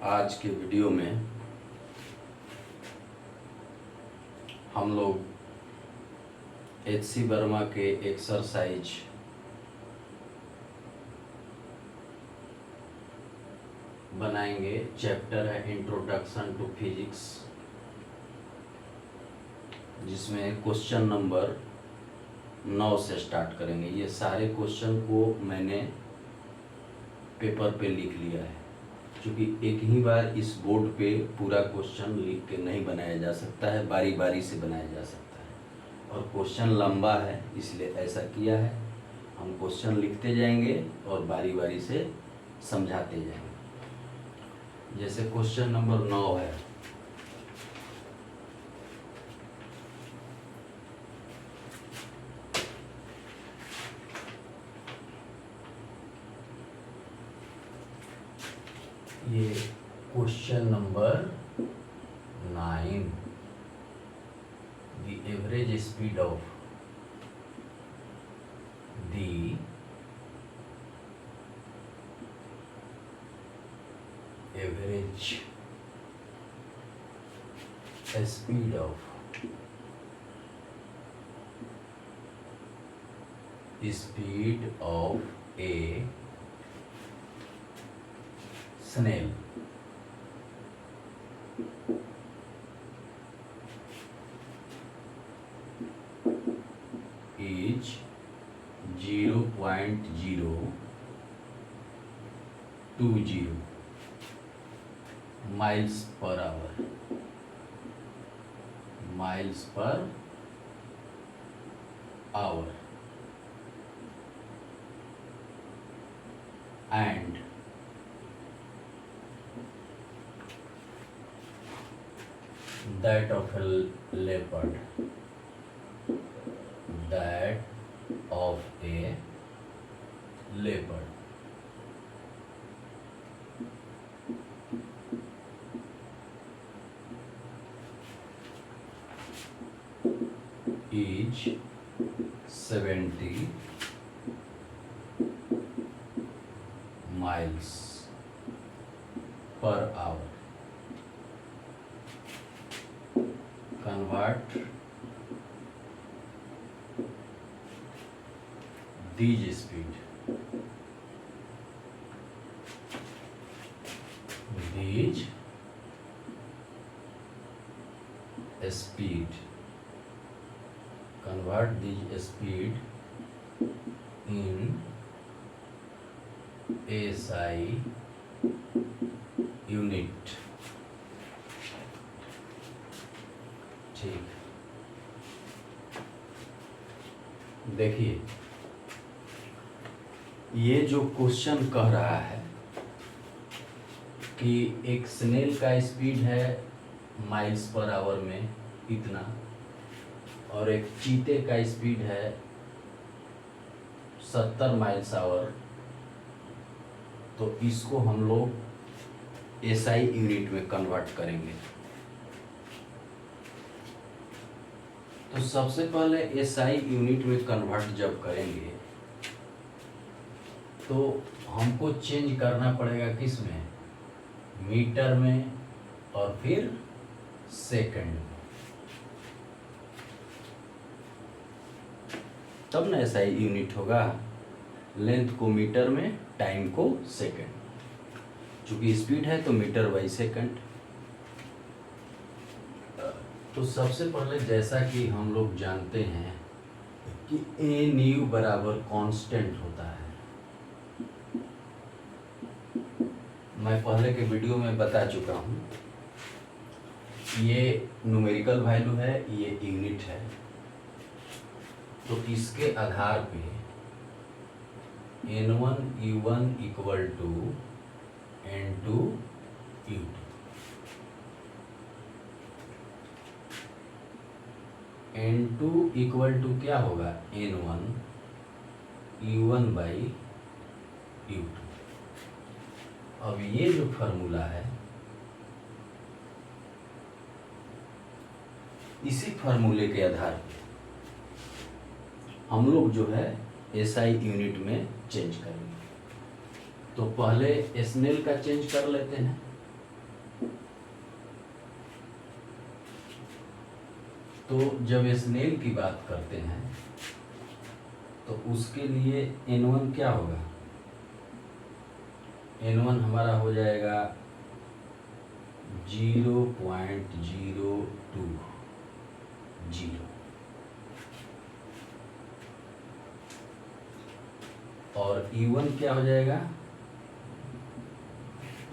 आज के वीडियो में हम लोग HC वर्मा के एक्सरसाइज बनाएंगे। चैप्टर है इंट्रोडक्शन टू फिजिक्स, जिसमें क्वेश्चन नंबर 9 से स्टार्ट करेंगे। ये सारे क्वेश्चन को मैंने पेपर पे लिख लिया है, क्योंकि एक ही बार इस बोर्ड पे पूरा क्वेश्चन लिख के नहीं बनाया जा सकता है, बारी बारी से बनाया जा सकता है और क्वेश्चन लंबा है, इसलिए ऐसा किया है। हम क्वेश्चन लिखते जाएंगे और बारी बारी से समझाते जाएंगे। जैसे क्वेश्चन नंबर 9 है, ये question number 9, the average speed of the average speed of A snail is 0.020 miles per hour, and that of a leopard, is 70 miles per hour. Convert these speed in SI unit। ठीक, देखिए ये जो question कह रहा है कि एक snail का स्पीड है माइल्स पर आवर में इतना, और एक चीते का स्पीड है 70 माइल्स आवर, तो इसको हम लोग SI यूनिट में कन्वर्ट करेंगे। तो सबसे पहले SI यूनिट में कन्वर्ट जब करेंगे तो हमको चेंज करना पड़ेगा किस में, मीटर में और फिर सेकंड में, तब ना SI यूनिट होगा। लेंथ को मीटर में, टाइम को सेकंड, चूंकि स्पीड है तो मीटर बाई सेकंड। तो सबसे पहले जैसा कि हम लोग जानते हैं कि ए न्यू बराबर कांस्टेंट होता है, मैं पहले के वीडियो में बता चुका हूँ। ये न्यूमेरिकल वैल्यू है, ये यूनिट है, तो इसके आधार पे N1 U1 equal to N2 U2। N2 equal to क्या होगा, N1 U1 बाई U2। अब ये जो फार्मूला है, इसी फार्मूले के आधार पे हम लोग जो है SI यूनिट में चेंज करेंगे। तो पहले स्नेल का चेंज कर लेते हैं। तो जब स्नेल की बात करते हैं तो उसके लिए N1 क्या होगा? N1 हमारा हो जाएगा 0.020 और E1 क्या हो जाएगा?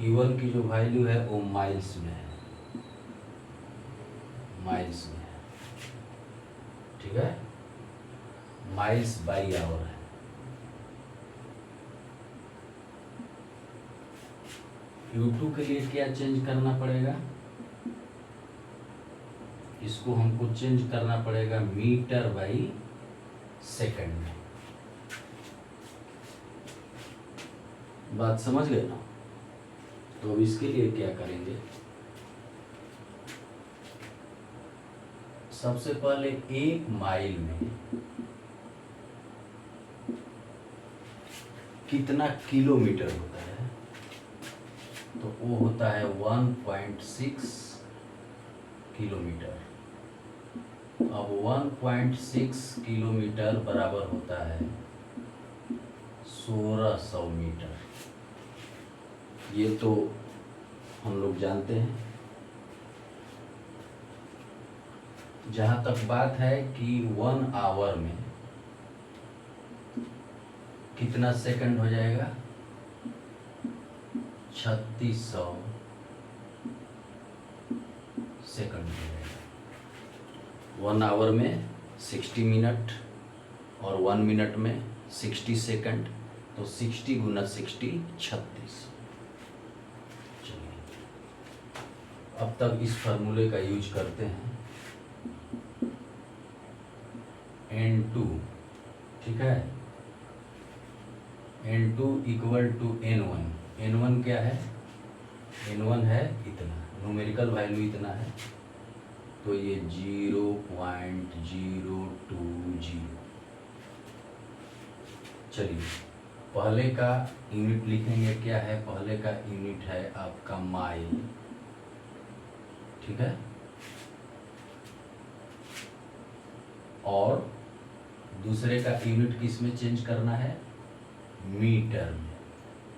E1 की जो वैल्यू है वो माइल्स में है, माइल्स में है, ठीक है, माइल्स बाई आवर है। U2 के लिए क्या चेंज करना पड़ेगा? इसको हमको चेंज करना पड़ेगा मीटर बाई सेकंड में। बात समझ गए ना? तो अब इसके लिए क्या करेंगे? सबसे पहले 1 माइल में कितना किलोमीटर होता है? तो वो होता है 1.6 किलोमीटर। अब 1.6 किलोमीटर बराबर होता है 1600 मीटर। ये तो हम लोग जानते हैं। जहाँ तक बात है कि 1 आवर में कितना सेकंड हो जाएगा? 3600 सेकंड हो जाएगा। 1 आवर में 60 मिनट और 1 मिनट में 60 सेकंड, तो 60 गुना 60 36। चलिए अब तक इस फार्मूले का यूज करते हैं। N2, ठीक है, N2 equal to N1। N1 क्या है? N1 है इतना, न्यूमेरिकल वैल्यू इतना है, तो ये 0.020। चलिए पहले का यूनिट लिखेंगे। क्या है पहले का यूनिट? है आपका माइल, ठीक है, और दूसरे का यूनिट किस में चेंज करना है? मीटर में,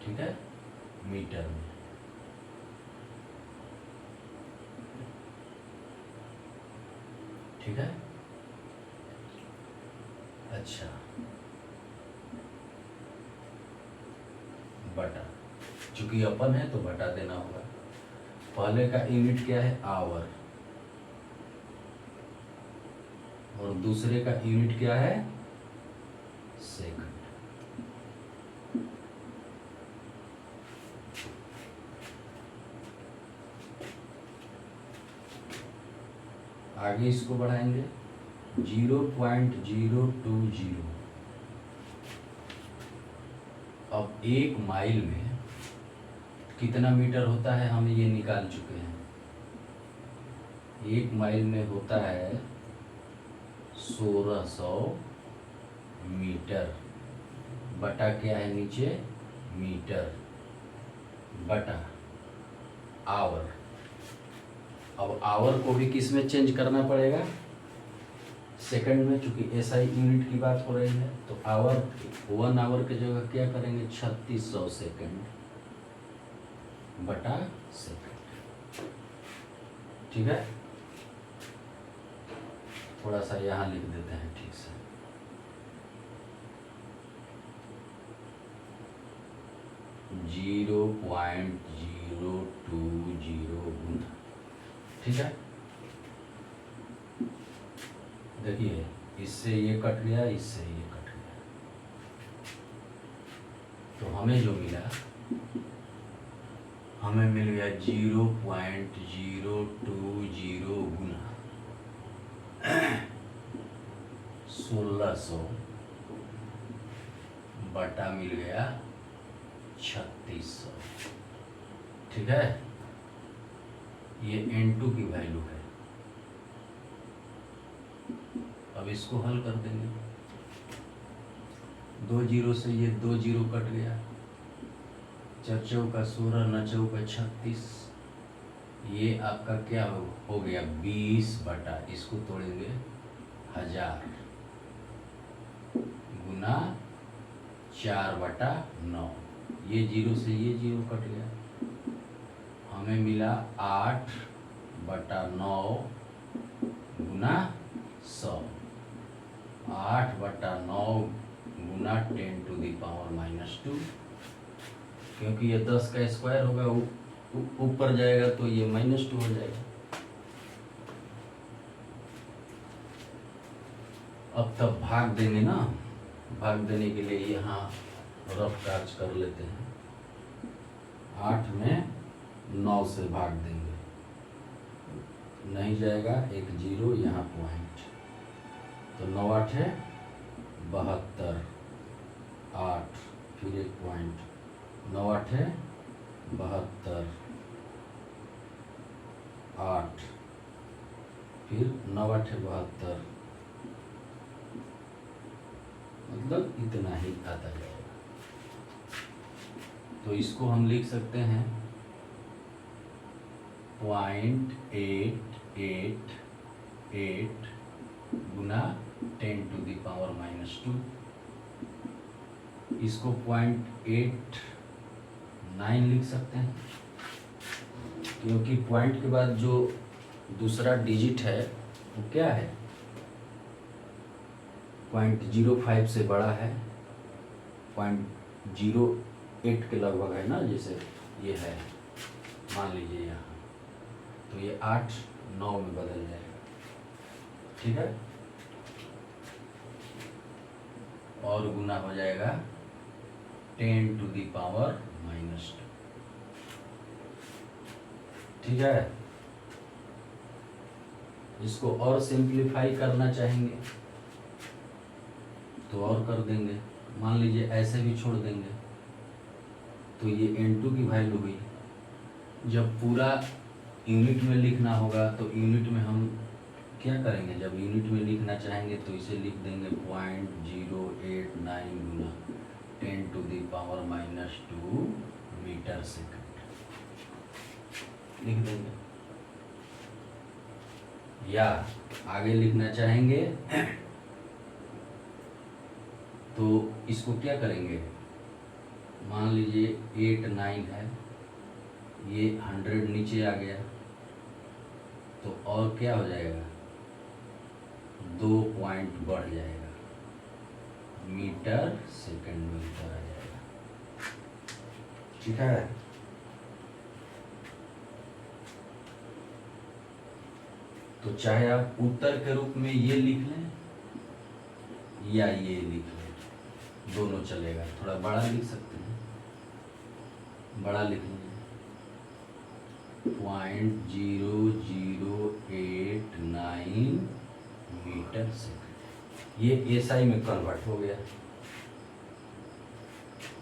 ठीक है, मीटर में। ठीक है, अच्छा, बटा, चूंकि अपन है तो बटा देना होगा। पहले का यूनिट क्या है? आवर, और दूसरे का यूनिट क्या है? सेकंड। आगे इसको बढ़ाएंगे 0.020। अब 1 माइल में कितना मीटर होता है हम ये निकाल चुके हैं। 1 माइल में होता है 1600 मीटर, बटा क्या है नीचे? मीटर, बटा आवर। अब आवर को भी किस में चेंज करना पड़ेगा? सेकंड में, चूंकि SI यूनिट की बात हो रही है। तो आवर, 1 आवर की जगह क्या करेंगे? 3600 सेकंड बटा सेकंड, ठीक है। थोड़ा सा यहाँ लिख देते हैं ठीक से। जीरो पॉइंट 020 गुना, ठीक है। देखिए इससे ये कट गया, इससे ये कट गया, तो हमें जो मिला, हमें मिल गया 0.020 गुना 1600 बटा मिल गया 3600, ठीक है। ये N2 की वैल्यू है। अब इसको हल कर देंगे। 2 जीरो से ये 2 जीरो कट गया, 4 चौका 16, 9 चौका 36, ये आपका क्या हो गया 20 बटा, इसको तोड़ेंगे 1000 गुना 4/9। ये 0 से ये 0 कट गया, हमें मिला 8/9 गुना 100। 8/9 गुना 10⁻², क्योंकि ये 10 का स्क्वायर होगा, ऊपर जाएगा तो ये -2 हो जाएगा। अब तब भाग देंगे ना, भाग देने के लिए यहाँ रफ काज कर लेते हैं। 8 में 9 से भाग देंगे, नहीं जाएगा, एक 0 यहाँ पॉइंट, तो 9 8 है 72, 8 फिर एक पॉइंट, 9 8 है 72, 8 फिर 9 8 है 72, मतलब इतना ही आता जाएगा। तो इसको हम लिख सकते हैं 0.888 गुना 10⁻²। इसको 0.89 लिख सकते हैं, क्योंकि पॉइंट के बाद जो दूसरा डिजिट है वो क्या है, 0.05 से बड़ा है, 0.08 के लगभग है ना, जैसे ये है मान लीजिए यहाँ, तो ये 8 9 में बदल जाएगा, ठीक है। और गुना हो जाएगा 10⁻², ठीक है। इसको और सिंप्लीफाई करना चाहेंगे तो और कर देंगे, मान लीजिए ऐसे भी छोड़ देंगे, तो ये n2 की वैल्यू हुई। जब पूरा यूनिट में लिखना होगा तो यूनिट में हम क्या करेंगे, जब यूनिट में लिखना चाहेंगे तो इसे लिख देंगे 0.089 गुना 10⁻² मीटर सेकंड लिख देंगे। या आगे लिखना चाहेंगे तो इसको क्या करेंगे, मान लीजिए 8 9 है, ये 100 नीचे आ गया, तो और क्या हो जाएगा, 2 पॉइंट बढ़ जाएगा, मीटर सेकंड में ऊपर आ जाएगा, ठीक है। तो चाहे आप उत्तर के रूप में ये लिख लें या ये लिख लें, दोनों चलेगा। थोड़ा बड़ा लिख सकते हैं, बड़ा लिख लीजिए 0.0089 मीटर सेकंड, ये एसआई में कन्वर्ट हो गया,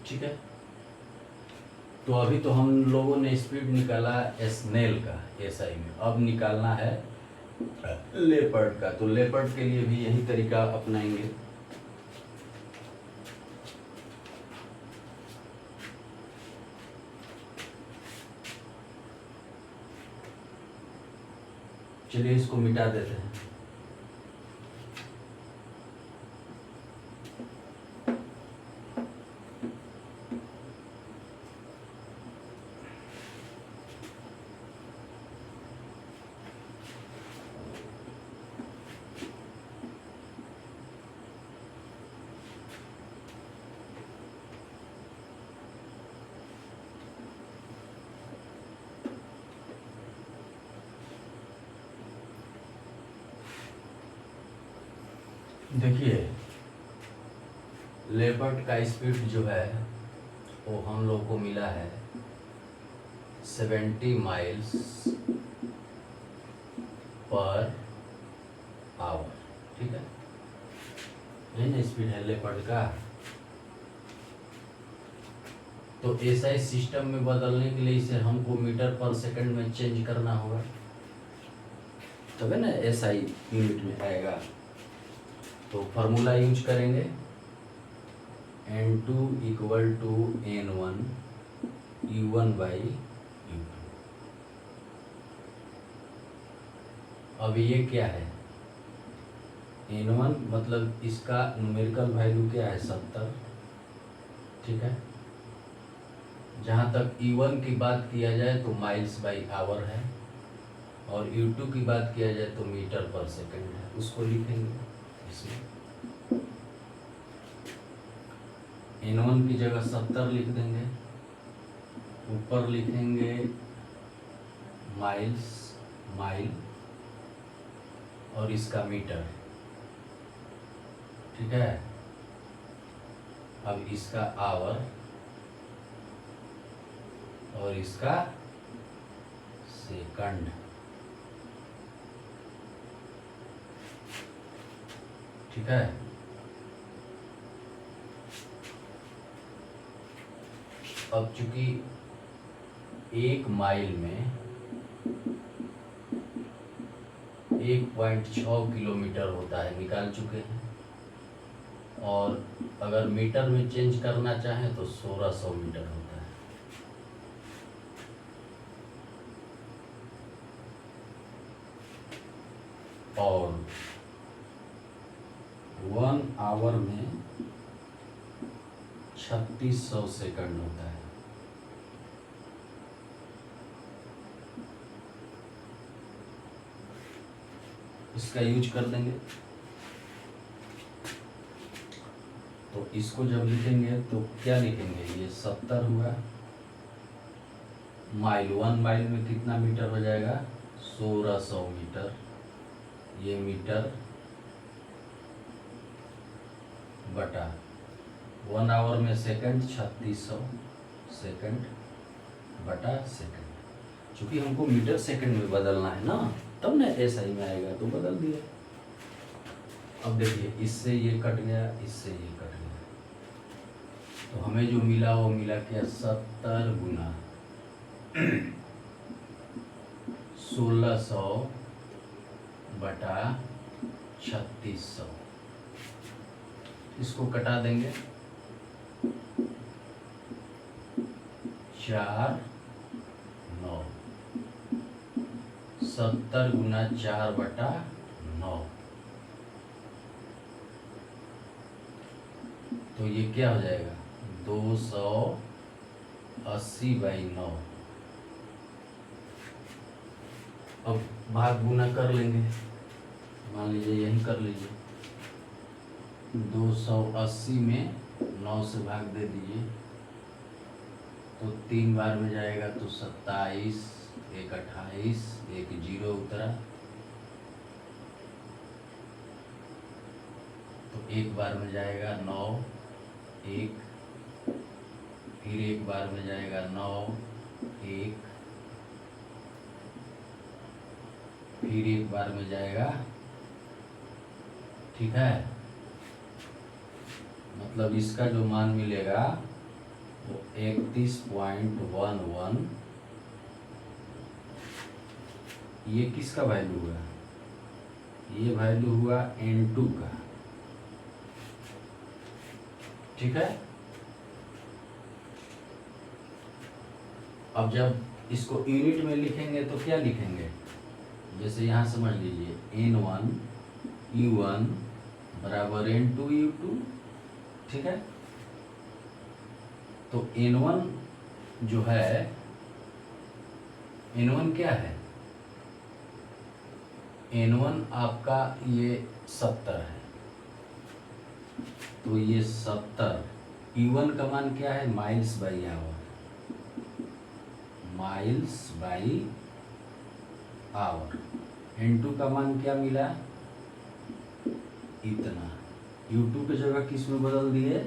ठीक है। तो अभी तो हम लोगों ने स्पीड निकाला स्नेल का एसआई में, अब निकालना है लेपर्ड का। तो लेपर्ड के लिए भी यही तरीका अपनाएंगे। चलिए इसको मिटा देते हैं। देखिए लेपर्ड का स्पीड जो है वो हम लोग को मिला है 70 माइल्स पर आवर, ठीक है। यही ना स्पीड है लेपर्ड का। तो एसआई सिस्टम में बदलने के लिए इसे हमको मीटर पर सेकंड में चेंज करना होगा, तभी ना एसआई यूनिट में आएगा। तो फार्मूला यूज करेंगे N2 = N1 U1/U2। अब ये क्या है, n1 मतलब इसका न्यूमेरिकल वैल्यू क्या है 70, ठीक है। जहाँ तक E1 की बात किया जाए तो माइल्स बाई आवर है, और U2 की बात किया जाए तो मीटर पर सेकंड है, उसको लिखेंगे इसमें। n1 की जगह 70 लिख देंगे, ऊपर लिखेंगे माइल्स, माइल, और इसका मीटर, ठीक है। अब इसका आवर और इसका सेकंड, ठीक है। अब चूंकि 1 माइल में 1.6 किलोमीटर होता है, निकाल चुके हैं, और अगर मीटर में चेंज करना चाहें तो 1600 मीटर होता है। और 1 आवर में 3600 सेकंड होता है। इसका यूज कर देंगे, तो इसको जब लिखेंगे तो क्या लिखेंगे, ये 70 हुआ माइल, 1 माइल में कितना मीटर हो जाएगा 1600 मीटर, ये मीटर बटा 1 आवर में सेकंड 3600 सेकंड बटा सेकंड। चूंकि हमको मीटर सेकंड में बदलना है ना, तब ना ऐसा ही में आएगा, तो बदल दिया। अब देखिए इससे ये कट गया, इससे ये कट गया, तो हमें जो मिला वो मिला क्या 70 गुना 1600 बटा 3600, इसको कटा देंगे, 4 9, 70 गुना 4 बटा 9, तो ये क्या हो जाएगा 280/9। अब भाग गुना कर लेंगे, मान लीजिए यही कर लीजिए, 280 में 9 से भाग दे दीजिए, तो 3 बार में जाएगा तो 27, 1 28, 1 0 उतरा, तो 1 बार में जाएगा 9 1, फिर 1 बार में जाएगा 9 1, फिर 1 बार में जाएगा, ठीक है। मतलब इसका जो मान मिलेगा वो 31.11, ये किसका वैल्यू हुआ, ये वैल्यू हुआ N2 का, ठीक है। अब जब इसको यूनिट में लिखेंगे तो क्या लिखेंगे, जैसे यहाँ समझ लीजिए N1 U1 बराबर N2 U2, ठीक है। तो N1 जो है, N1 क्या है, N1 आपका ये 70 है, तो ये 70, U1 का मान क्या है miles by hour, miles by hour. N2 का मान क्या मिला इतना, U2 की जगह किस में बदल दिए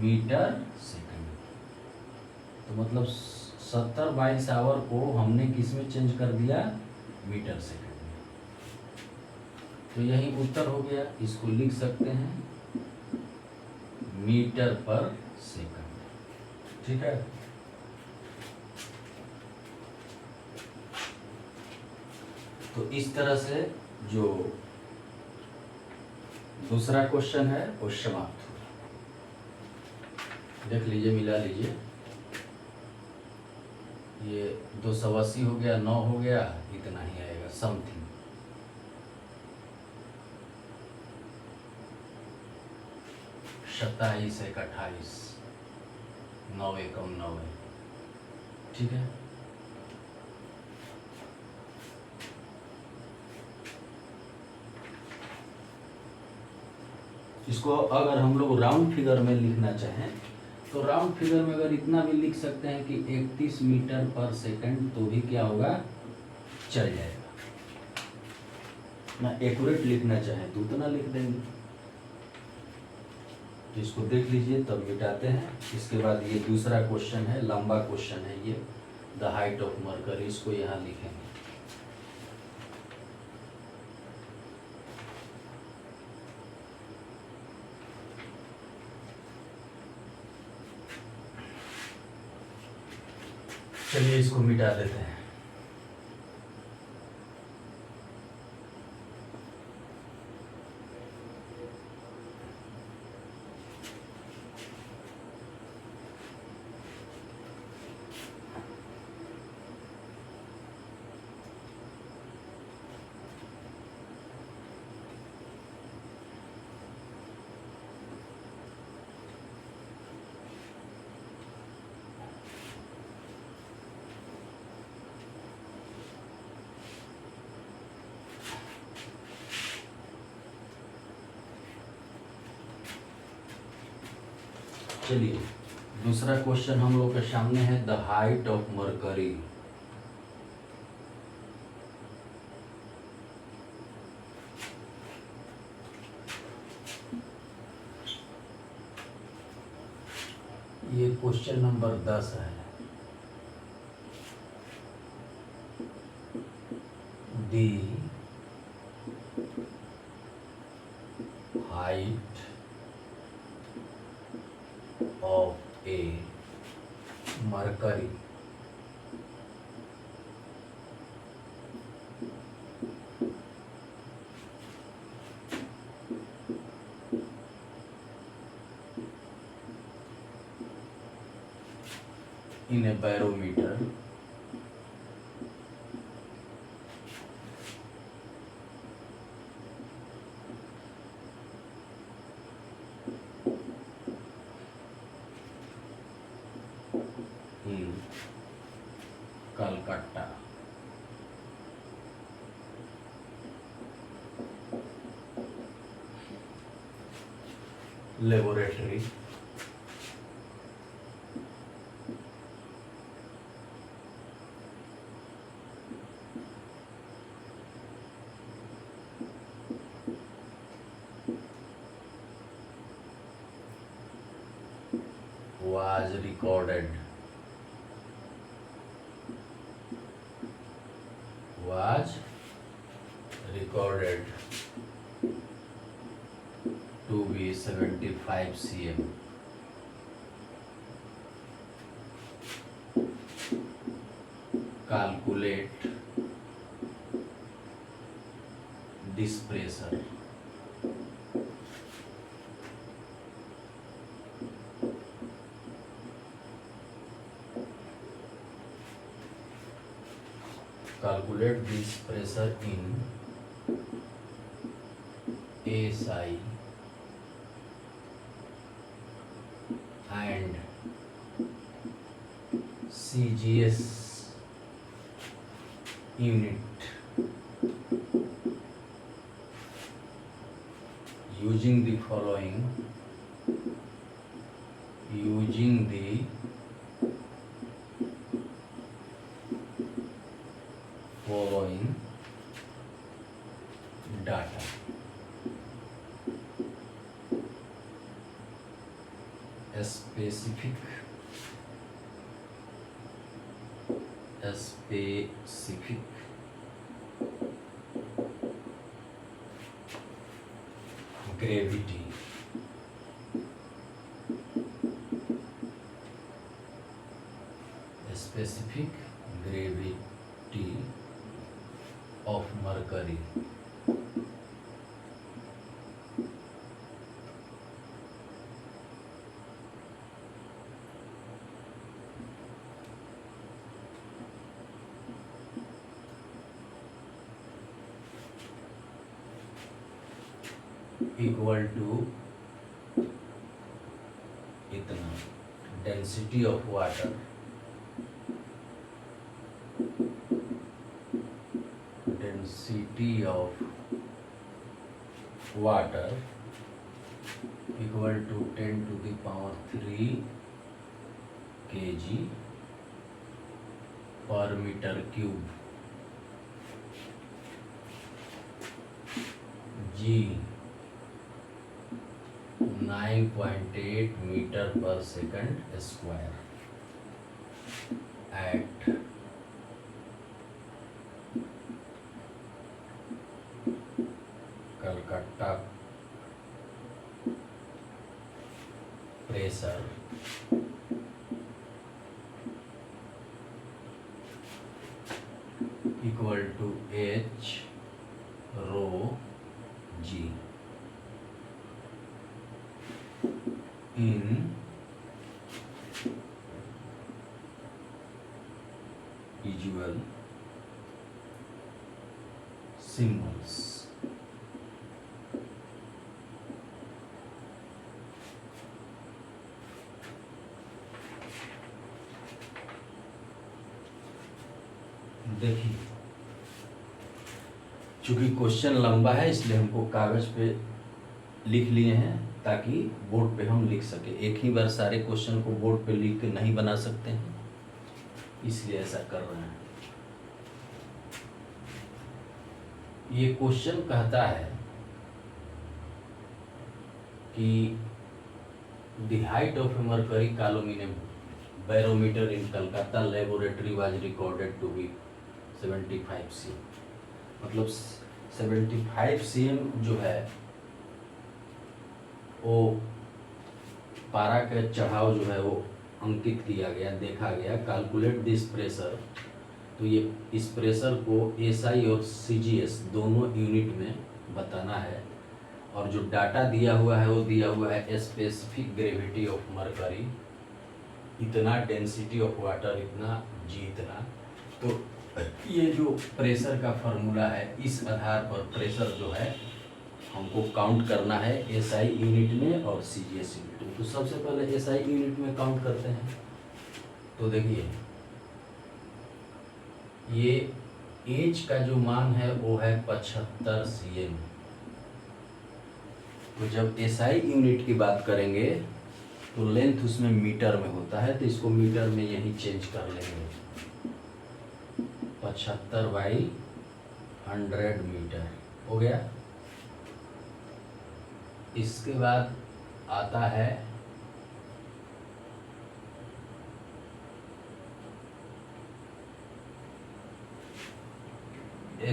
मीटर सेकंड, तो मतलब 70 माइल्स आवर को हमने किस में चेंज कर दिया मीटर सेकंड में। तो यही उत्तर हो गया, इसको लिख सकते हैं मीटर पर सेकंड, ठीक है। तो इस तरह से जो दूसरा क्वेश्चन है वो समाप्त हुआ। देख लीजिए, मिला लीजिए, ये 280 हो गया, 9 हो गया, इतना ही आएगा समथिंग। 27 एक 28, 9 एकम 9 है, ठीक है। इसको अगर हम लोग राउंड फिगर में लिखना चाहें तो राउंड फिगर में अगर इतना भी लिख सकते हैं कि 31 मीटर पर सेकंड, तो भी क्या होगा, चल जाएगा ना। एक्यूरेट लिखना चाहें तो उतना लिख देंगे। तो इसको देख लीजिए, तब मिटाते हैं। इसके बाद ये दूसरा क्वेश्चन है, लंबा क्वेश्चन है ये, द हाइट ऑफ मरकरी, इसको यहाँ लिखेंगे। चलिए इसको मिटा देते हैं। चलिए दूसरा क्वेश्चन हम लोग के सामने है, द हाइट ऑफ मरकरी। ये क्वेश्चन नंबर 10 है। दी height of a mercury in a barometer in Calcutta. Laboratory was recorded to be 75 cm. Calculate this pressure. Calculate this pressure in ASI and CGS unit using the following data. Specific gravity, specific gravity of mercury. Equal to density of water equal to 10⁻³ kg पर metre cube. G 9.8 metre पर second square at Calcutta pressure equal to H rho G in visual symbols। देखिए, चूंकि question लंबा है इसलिए हमको कागज पे लिख लिए हैं ताकि बोर्ड पे हम लिख सके। एक ही बार सारे क्वेश्चन को बोर्ड पे लिख के नहीं बना सकते हैं, इसलिए ऐसा कर रहे हैं। ये क्वेश्चन कहता है कि the height of a mercury column barometer in Calcutta laboratory was recorded to be 75 cm। मतलब 75 cm जो है वो पारा का चढ़ाव जो है वो अंकित किया गया, देखा गया। कैलकुलेट दिस प्रेशर, तो ये इस प्रेशर को SI और CGS दोनों यूनिट में बताना है। और जो डाटा दिया हुआ है वो दिया हुआ है स्पेसिफिक ग्रेविटी ऑफ मरकरी इतना, डेंसिटी ऑफ वाटर इतना, G इतना। तो ये जो प्रेशर का फॉर्मूला है, इस आधार पर प्रेशर जो है हमको काउंट करना है SI यूनिट में और CGS यूनिट में। तो सबसे पहले SI यूनिट में काउंट करते हैं। तो देखिए, ये एज का जो मान है वो है 75 cm। तो जब SI यूनिट की बात करेंगे तो लेंथ उसमें मीटर में होता है, तो इसको मीटर में यही चेंज कर लेंगे। 75/100 मीटर हो गया। इसके बाद आता है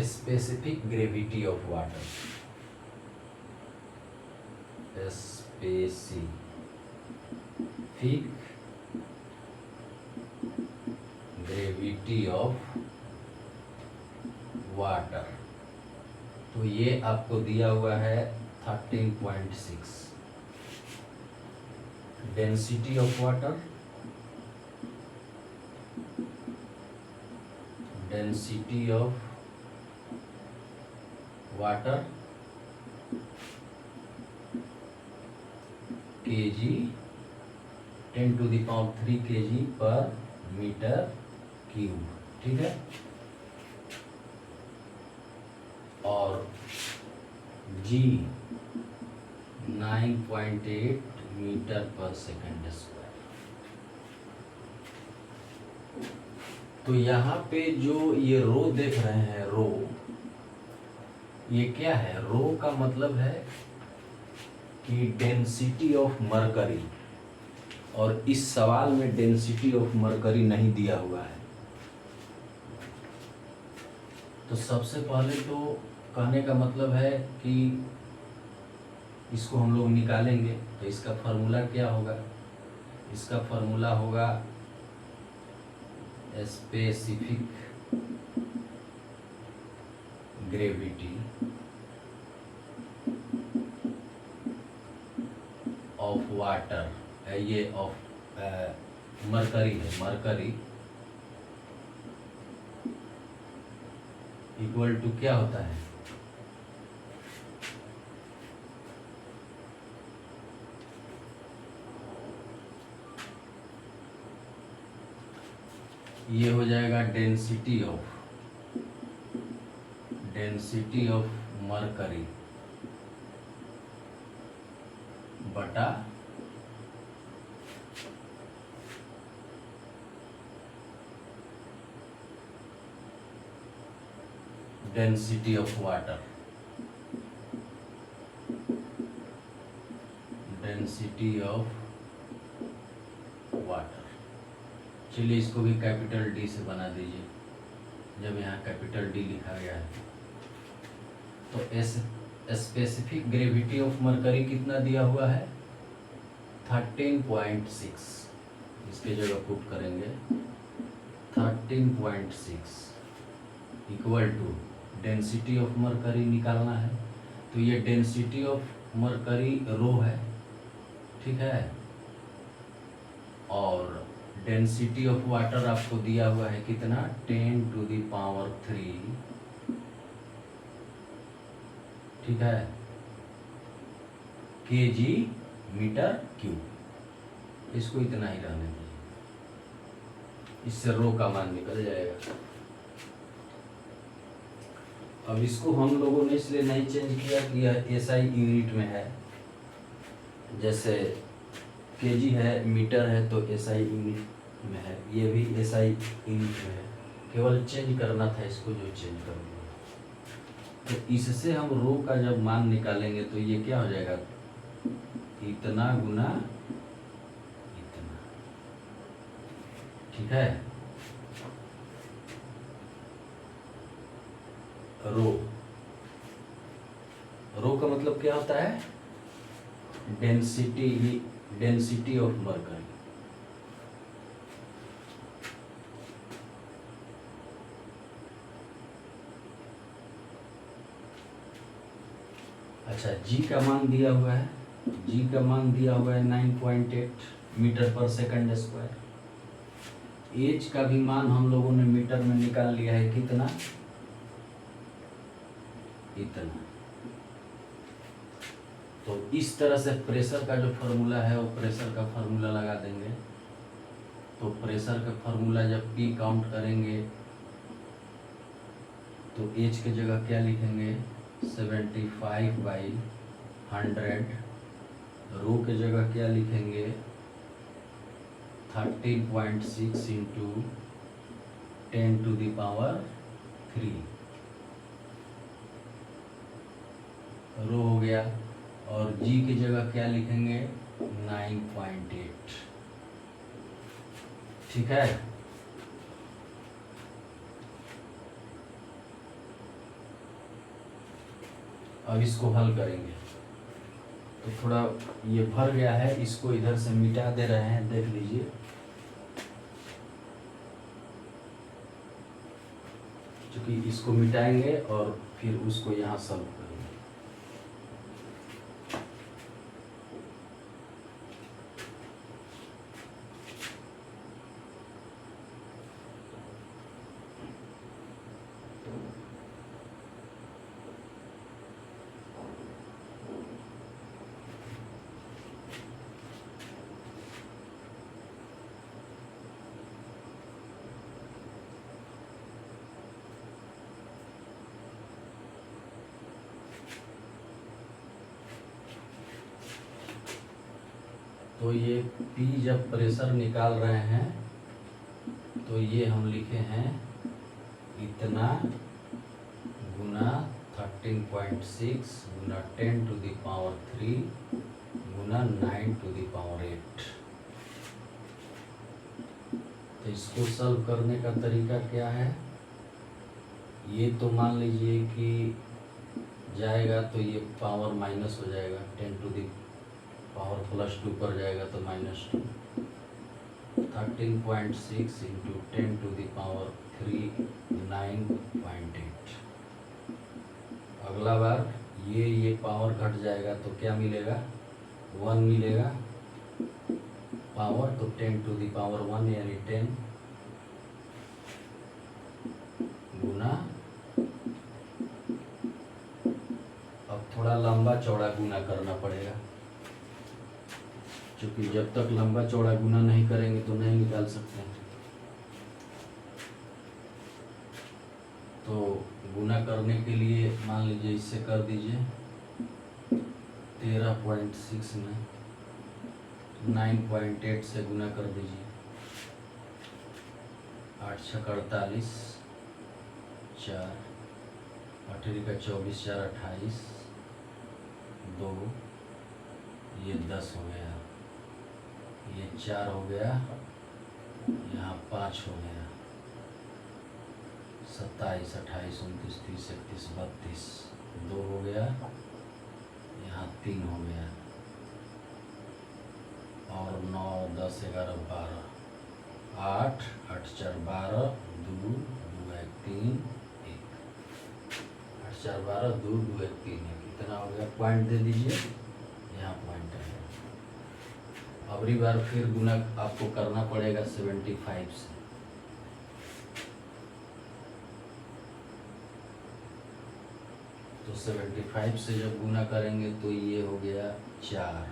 specific gravity of water. Specific gravity of water, तो ये आपको दिया हुआ है 13.6। Density of water, density of water kg 10⁻³ kg पर मीटर क्यूब, ठीक है। और G 9.8 मीटर पर सेकंड स्क्वायर। तो यहाँ पे जो ये रो देख रहे हैं, रो, ये क्या है? रो का मतलब है कि डेंसिटी ऑफ मरकरी, और इस सवाल में डेंसिटी ऑफ मरकरी नहीं दिया हुआ है। तो सबसे पहले तो कहने का मतलब है कि इसको हम लोग निकालेंगे। तो इसका फार्मूला क्या होगा? इसका फार्मूला होगा स्पेसिफिक ग्रेविटी ऑफ वाटर, ये ऑफ मरकरी है, मरकरी इक्वल टू क्या होता है? जाएगा डेंसिटी ऑफ मरकरी बटा density of water, density of water. चलिए इसको भी कैपिटल डी से बना दीजिए, जब यहाँ कैपिटल डी लिखा गया है। तो स्पेसिफिक ग्रेविटी ऑफ मरकरी कितना दिया हुआ है? 13.6। इसके जगह पुट करेंगे 13.6 equal to density of mercury निकालना है। तो ये डेंसिटी ऑफ मरकरी रो है, ठीक है, और डेंसिटी ऑफ वाटर आपको दिया हुआ है कितना? 10⁻3, ठीक है, kg मीटर क्यूब। इसको इतना ही रहने दीजिए, इससे रो का मान निकल जाएगा। अब इसको हम लोगों ने इसलिए नहीं चेंज किया कि यह एसआई यूनिट में है, जैसे केजी है, मीटर है, तो एसआई यूनिट में है, ये भी एसआई यूनिट में है। केवल चेंज करना था इसको, जो चेंज कर दिया। तो इससे हम रो का जब मान निकालेंगे तो ये क्या हो जाएगा? इतना गुना इतना, ठीक है। रो का मतलब क्या होता है? Density of mercury. अच्छा, जी का मान दिया हुआ है, जी का मान दिया हुआ है 9.8 मीटर पर सेकंड स्क्वायर। एच का भी मान हम लोगों ने मीटर में निकाल लिया है, कितना? इतना। तो इस तरह से प्रेशर का जो फॉर्मूला है वो प्रेशर का फॉर्मूला लगा देंगे। तो प्रेशर का फॉर्मूला जब पी काउंट करेंगे तो एच की जगह क्या लिखेंगे? 75/100। रो के जगह क्या लिखेंगे? 13.6 इंटू 10⁻3 रो हो गया। और जी की जगह क्या लिखेंगे? 9.8, ठीक है। अब इसको हल करेंगे तो थोड़ा ये भर गया है, इसको इधर से मिटा दे रहे हैं, देख लीजिए। क्योंकि इसको मिटाएंगे और फिर उसको यहाँ सॉल्व करेंगे। तो ये P जब प्रेशर निकाल रहे हैं तो ये हम लिखे हैं इतना गुना 13.6 गुना 10⁻3 गुना 9⁸। तो इसको सॉल्व करने का तरीका क्या है? ये तो मान लीजिए कि जाएगा तो ये पावर माइनस हो जाएगा, 10⁻+2 पर जाएगा तो -2। 13.6 इंटू 10⁻3 9.8। अगला बार ये पावर घट जाएगा तो क्या मिलेगा? 1 मिलेगा पावर, तो 10⁻1 यानी 10 गुना, अब थोड़ा लंबा चौड़ा गुना करना पड़ेगा, क्योंकि जब तक लंबा चौड़ा गुना नहीं करेंगे तो नहीं निकाल सकते हैं। तो गुना करने के लिए मान लीजिए इससे कर दीजिए 13.6 में 9.8 से गुना कर दीजिए। 8 छक 48, 4 8 का 24, 4 28, 2 ये 10 हो गया, ये 4 हो गया, यहाँ 5 हो गया, 27 28 29 30 31 32, 2 हो गया, यहाँ 3 हो गया, और 9 10 11 12, 8 8 4 12, 2 2 1 3 1, 8 4 12, 2 2 1 3 1, कितना हो गया? पॉइंट दे दीजिए, यहाँ पॉइंट है। अगली बार फिर गुना आपको करना पड़ेगा 75 से। तो 75 से जब गुना करेंगे तो ये हो गया 4,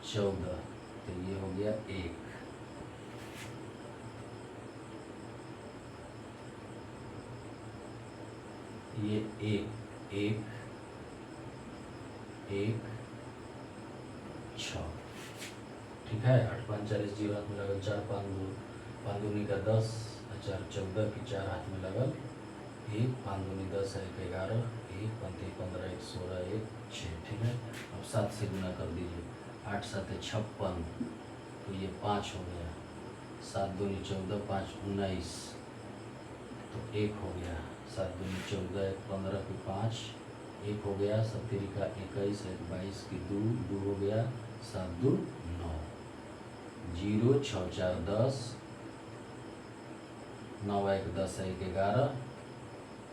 14, तो ये हो गया 1, ये 1 1 1 6, ठीक है। 8 5 40, 0 हाथ में लगल, 4 5 2, 5 दूनी का 10, 4 14 की 4 हाथ में लगल, 1 5 दूनी 10 है 1 11, 1 5 15 1 16 1 6, ठीक है। अब 7 से गुना कर दीजिए, 8 7 56, तो ये 5 हो गया, 7 दूनी 14, 5 19, तो 1 हो गया, 7 दूनी 14 1 15 की 5, 1 हो गया, 7 का 21 1 22 की 2 2 हो गया, 7 2 9, 0 6 4 10, 9 1 10 1 11,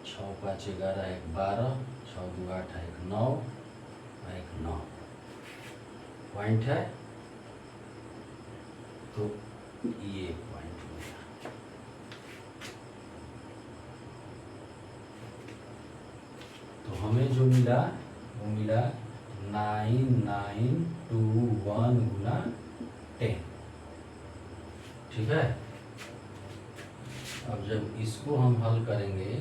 6 5 11 1 12, 6 2 8 1 9 1 9, पॉइंट है। तो ये पॉइंट हो गया। तो हमें जो मिला वो मिला 9921 गुना 10, ठीक है। अब जब इसको हम हल करेंगे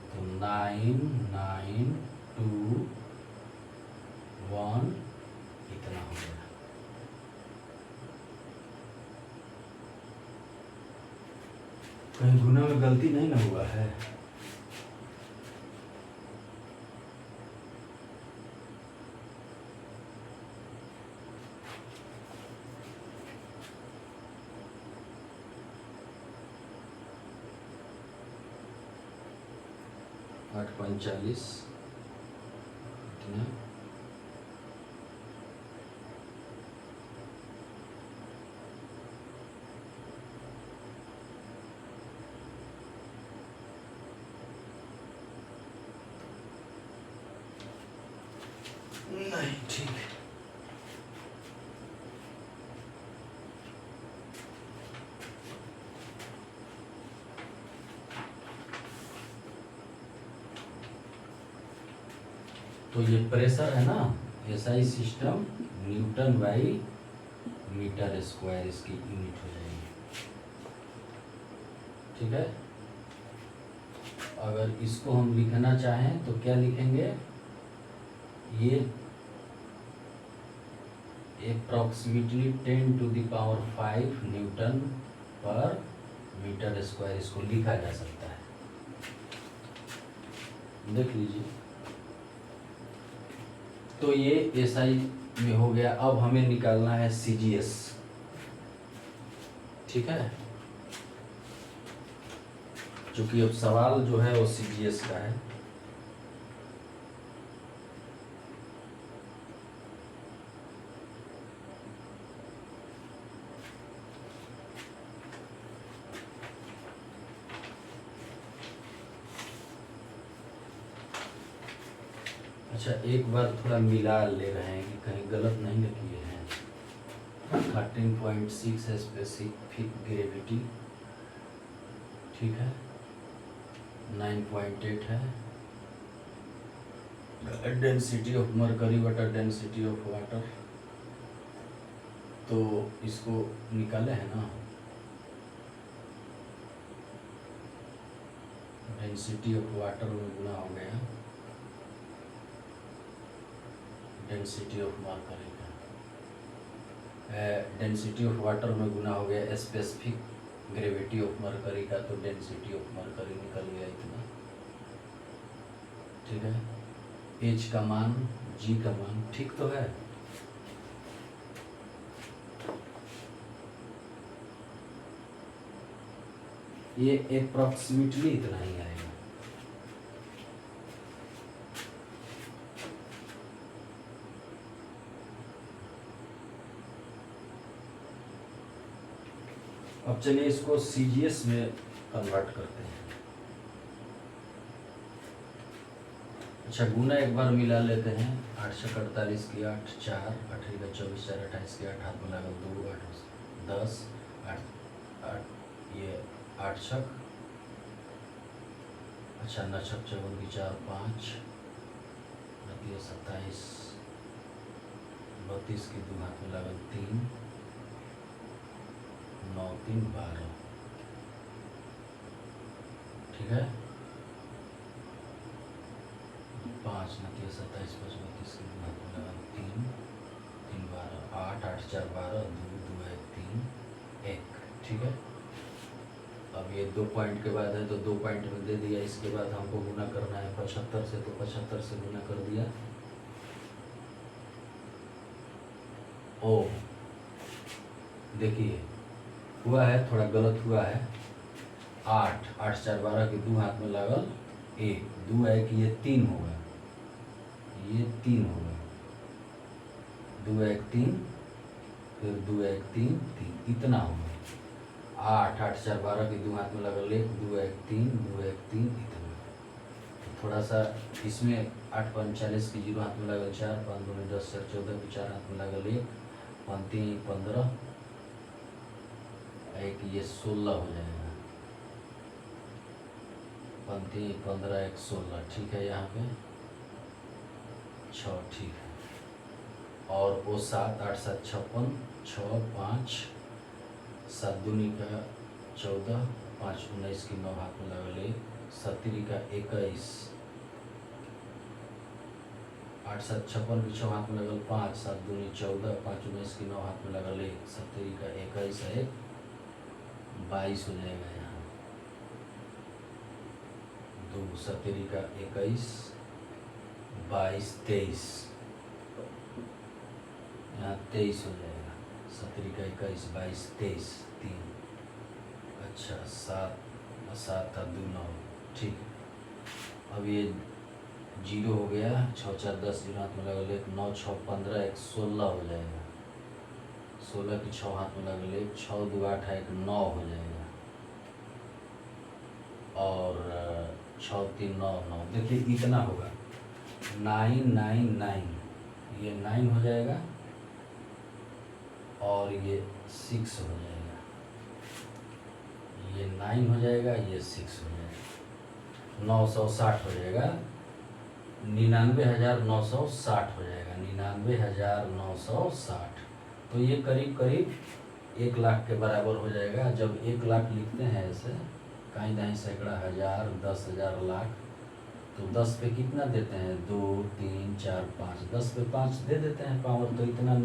तो 9921 इतना हो गया। कहीं गुना में गलती नहीं ना हुआ है? आठ 45 इतना, नहीं ठीक है। तो ये प्रेशर है ना, SI system newton by metre square इसकी यूनिट हो जाएगी, ठीक है। अगर इसको हम लिखना चाहें तो क्या लिखेंगे? ये approximately 10 to the power 5 Newton पर मीटर स्क्वायर इसको लिखा जा सकता है, देख लीजिए। तो ये एसआई में हो गया। अब हमें निकालना है सीजीएस, ठीक है। क्योंकि अब सवाल जो है वो सीजीएस का है। अच्छा, एक बार थोड़ा मिला ले रहे हैं कि कहीं गलत नहीं न किए हैं। 13.6 है स्पेसिफिक ग्रेविटी, ठीक है। 9.8 है डेंसिटी ऑफ मरकरी बटा डेंसिटी ऑफ वाटर। तो इसको निकाले है ना, डेंसिटी ऑफ वाटर में गुना हो गया डेंसिटी ऑफ मरकरी का, डेंसिटी ऑफ वाटर में गुना हो गया स्पेसिफिक ग्रेविटी ऑफ मरकरी का, तो डेंसिटी ऑफ मरकरी निकल गया इतना। ठीक है, एच का मान, जी का मान ठीक तो है। ये अप्रॉक्सीमेटली इतना ही आएगा। अब चलिए इसको सीजीएस में कन्वर्ट करते हैं। अच्छा, गुना एक बार मिला लेते हैं। 8 छक 48 की 8, 4 8 का 24, 4 28 की 8, हाथ में लगा 2 8 10 8 ये 8 छक, अच्छा 9 छक 54 की 4 5 27 32 की 2, हाथ में लगा 3 9 3 12। ठीक है, 5 29 27 5 32 की 2, हाथ में लगा 3 3 12 8 8 4 12 2 2 1 3 1। ठीक है, अब ये 2 पॉइंट के बाद है तो 2 पॉइंट में दे दिया। इसके बाद हमको गुना करना है 75 से, तो 75 से गुना कर दिया। ओ देखिए हुआ है, थोड़ा गलत हुआ है। 8 8 4 12 की 2, हाथ में लागल 1 2 है कि ये 3 होगा, ये 3 होगा, 2 1 3 फिर 2 1 3 3 इतना होगा। 8 8 4 12 की 2, हाथ में लगल 1 2 1 3 2 1 3 इतना। तो थोड़ा सा इसमें 8 5 40 की 0, हाथ में लगल 4 5 2 10 4 14 की 4, हाथ में लगल 1 5 3 15 1 ये 16 हो जाएगा। 5 3 15 1 16। ठीक है, यहाँ पे 6 ठीक है। और वो 7 8 7 56 6 5 7 दूनी का 14 5 19 की 9, हाथ में लगल 1 17 का 21 8 7 56 की 6, हाथ में लगल 5 7 दूनी 14 5 19 की 9, हाथ में लगल 1 17 का 21 है 22 हो जाएगा। यहाँ 2 17 का 21 22 23, यहाँ 23 हो जाएगा। 17 का 21 22 23 3। अच्छा 7 7 था 2 9। ठीक, अब ये 0 हो गया। 6 4 10 0, हाथ में लगल 1 9 6 15 1 16 हो जाएगा। 16 की 6, हाथ में लगल 1 6 2 8 1 9 हो जाएगा। और 6 3 9 9। देखिए इतना होगा 9 9 9, ये 9 हो जाएगा और ये 6 हो जाएगा। ये 9 हो जाएगा, ये 6 हो जाएगा। 960 हो जाएगा। 99,960 हो जाएगा। 99,960। तो ये करीब करीब 1 लाख के बराबर हो जाएगा। जब 1 लाख लिखते हैं ऐसे कहीं दाहीं सैकड़ा, हज़ार, 10,000, लाख, तो 10 पे कितना देते हैं 2 3 4 5, 10 पे 5 दे देते हैं पावर। तो इतना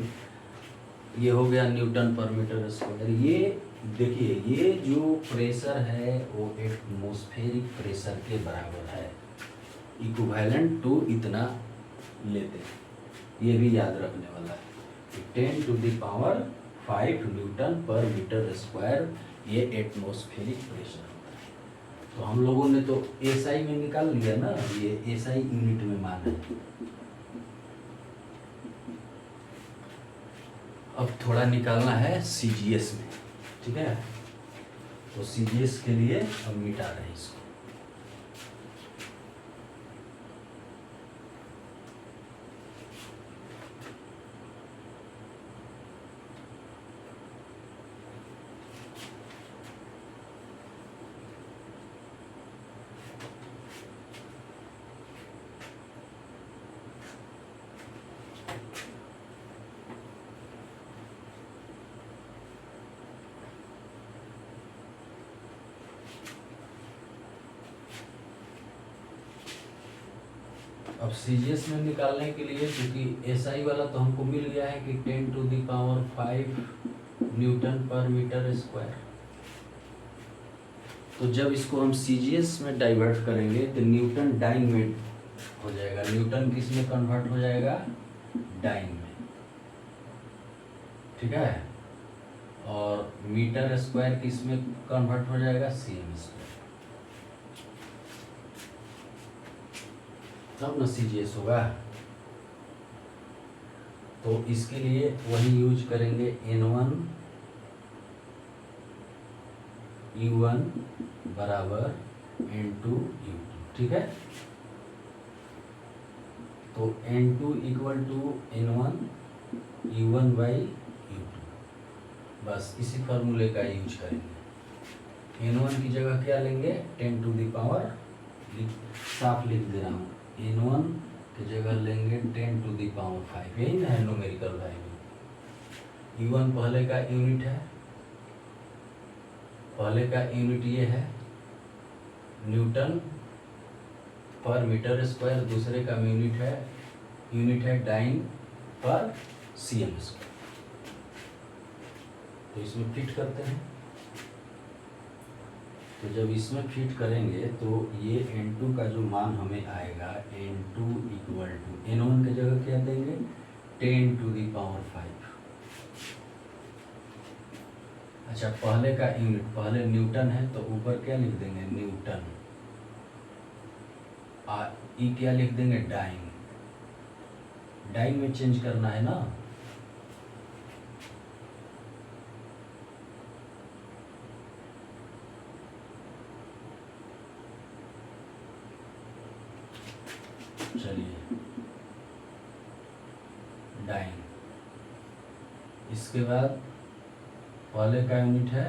ये हो गया न्यूटन पर मीटर स्क्वायर। ये देखिए ये जो प्रेशर है वो एटमॉस्फेरिक प्रेशर के बराबर है, इक्विवेलेंट टू इतना लेते हैं। ये भी याद रखने वाला है। 10 टू द पावर 5 न्यूटन पर मीटर स्क्वायर ये एटमॉस्फेरिक प्रेशर होता है। तो हम लोगों ने तो एसआई में निकाल लिया ना, ये एसआई यूनिट में मान है। अब थोड़ा निकालना है सीजीएस में। ठीक है, तो सीजीएस के लिए हम मिटा रहे हैं इसको। अब सीजीएस में निकालने के लिए, क्योंकि एसआई वाला तो हमको मिल गया है कि 10⁵ न्यूटन पर मीटर स्क्वायर। तो जब इसको हम सीजीएस में डाइवर्ट करेंगे तो न्यूटन डाइन में हो जाएगा। न्यूटन किस में कन्वर्ट हो जाएगा? डाइन में, ठीक है। और मीटर स्क्वायर किस में कन्वर्ट हो जाएगा? CM square. तब ना सीजीएस होगा। तो इसके लिए वही यूज करेंगे N1 U1 बराबर N2 U2, ठीक है। तो N2 equal to N1 U1 by U2, बस इसी फॉर्मूले का यूज करेंगे। N1 की जगह क्या लेंगे? 10⁵, साफ लिख दे रहा हूँ, N1 की जगह लेंगे 10⁵, यही ना है न्यूमेरिकल वैल्यू। U1 पहले का यूनिट है, पहले का यूनिट ये है न्यूटन पर मीटर स्क्वायर, दूसरे का यूनिट है डाइन पर सीएम स्क्वायर। तो इसमें फिट करते हैं। तो जब इसमें फिट करेंगे तो ये N2 का जो मान हमें आएगा, N2 इक्वल टू N1 की जगह क्या देंगे? 10⁵। अच्छा, पहले का यूनिट, पहले न्यूटन है तो ऊपर क्या लिख देंगे? न्यूटन। ई क्या लिख देंगे? डाइन। डाइन में चेंज करना है ना। चलिए, डाइन। इसके बाद पहले का यूनिट है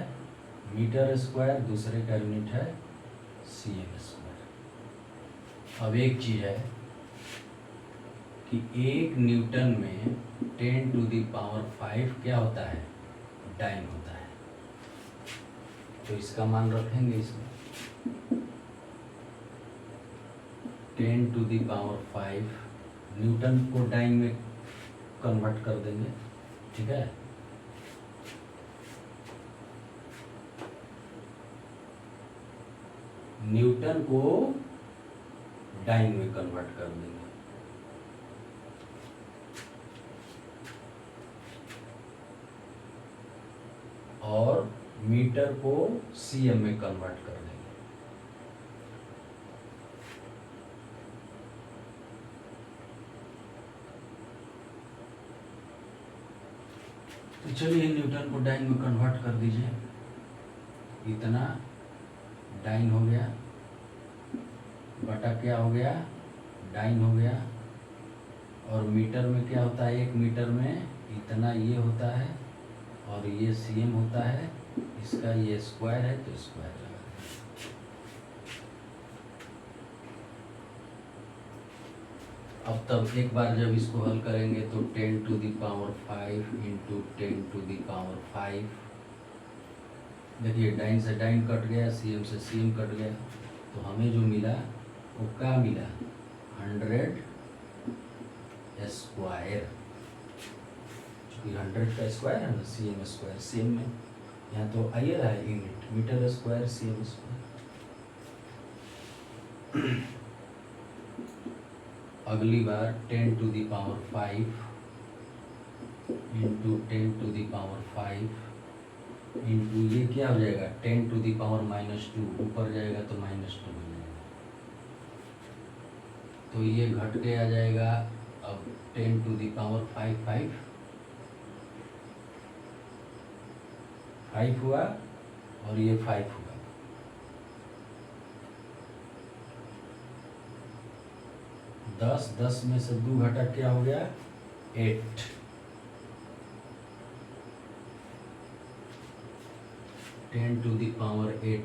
मीटर स्क्वायर, दूसरे का यूनिट है सीएम स्क्वायर। अब एक चीज है कि 1 न्यूटन में 10⁵ क्या होता है? डाइन होता है। तो इसका मान रखेंगे इसमें 10⁵, न्यूटन को डाइन में कन्वर्ट कर देंगे, ठीक है। न्यूटन को डाइन में कन्वर्ट कर देंगे। और मीटर को सीएम में कन्वर्ट कर देंगे। तो चलिए न्यूटन को डाइन में कन्वर्ट कर दीजिए। इतना डाइन हो गया बटा क्या हो गया? डाइन हो गया। और मीटर में क्या होता है? 1 मीटर में इतना ये होता है और ये सीएम होता है। इसका ये स्क्वायर है तो स्क्वायर लगा देंगे। अब तब एक बार जब इसको हल करेंगे तो 10⁵ इंटू 10⁵। देखिए, डाइन से डाइन कट गया, सीएम से सीएम कट गया, तो हमें जो मिला वो क्या मिला? 100 स्क्वायर। चूँकि 100 का स्क्वायर है ना, सीएम स्क्वायर सेम में यहाँ तो आइए रहा है unit, metre square cm square. अगली बार 10⁵ इंटू 10⁵ इंटू ये क्या हो जाएगा? 10⁻⁻², ऊपर जाएगा तो -2 हो जाएगा। तो ये घट के आ जाएगा अब 10⁵ 5 हुआ और ये 5 हुआ। दस में से 2 घटा क्या हो गया? 8। 10⁸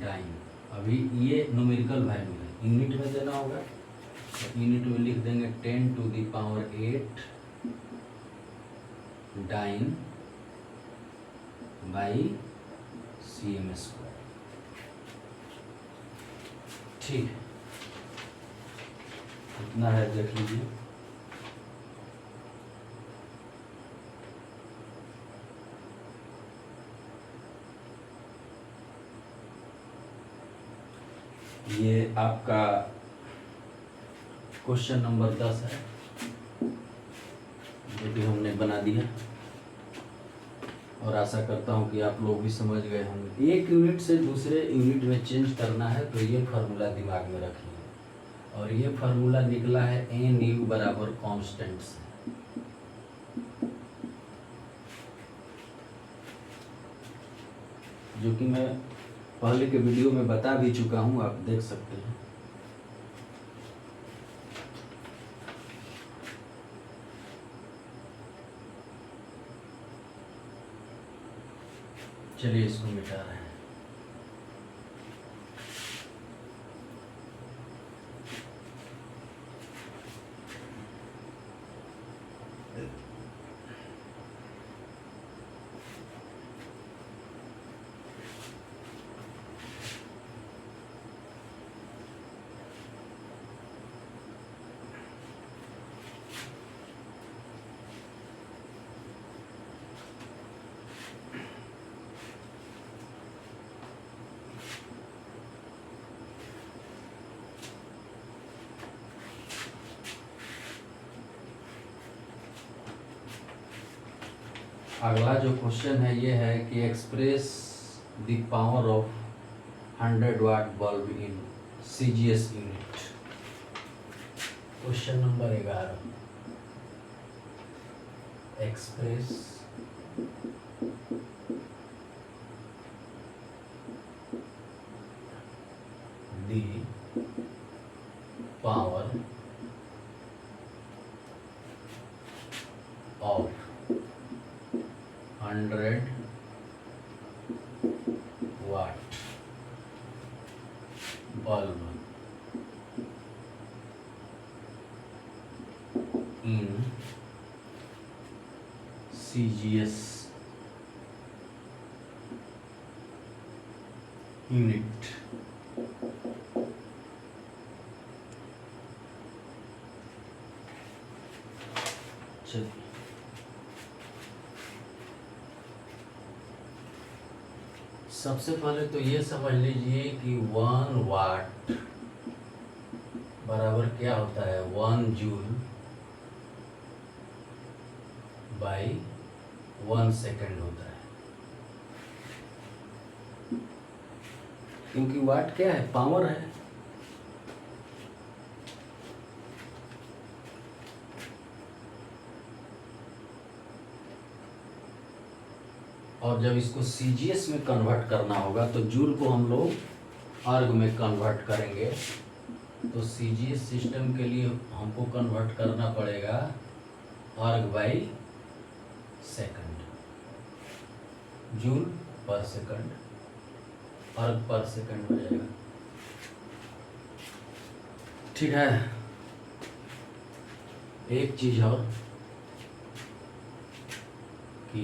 डाइन। अभी ये न्यूमेरिकल वैल्यू है, यूनिट में देना होगा तो यूनिट में लिख देंगे 10⁸ डाइन बाई सीएम स्क्वायर, ठीक है, इतना है, देख लीजिए। ये आपका क्वेश्चन नंबर 10 है, जो कि हमने बना दिया, और आशा करता हूँ कि आप लोग भी समझ गए होंगे। एक यूनिट से दूसरे यूनिट में चेंज करना है तो ये फार्मूला दिमाग में रखिए, और ये फार्मूला निकला है एन यू बराबर कांस्टेंट से। जो कि मैं पहले के वीडियो में बता भी चुका हूँ, आप देख सकते हैं। चलिए इसको मिटा रहे हैं। अगला जो क्वेश्चन है ये है कि express the power of 100 watt bulb in CGS unit. Question number 11, express the power of 100 watt bulb in CGS unit. चलिए, सबसे पहले तो ये समझ लीजिए कि 1 वाट बराबर क्या होता है, 1 जूल बाई 1 सेकेंड होता है। क्योंकि वाट क्या है, पावर है। और जब इसको सीजीएस में कन्वर्ट करना होगा तो जूल को हम लोग अर्ग में कन्वर्ट करेंगे। तो सीजीएस सिस्टम के लिए हमको कन्वर्ट करना पड़ेगा अर्ग बाई सेकंड, जूल पर सेकंड, अर्ग पर सेकंड हो जाएगा। ठीक है, एक चीज और कि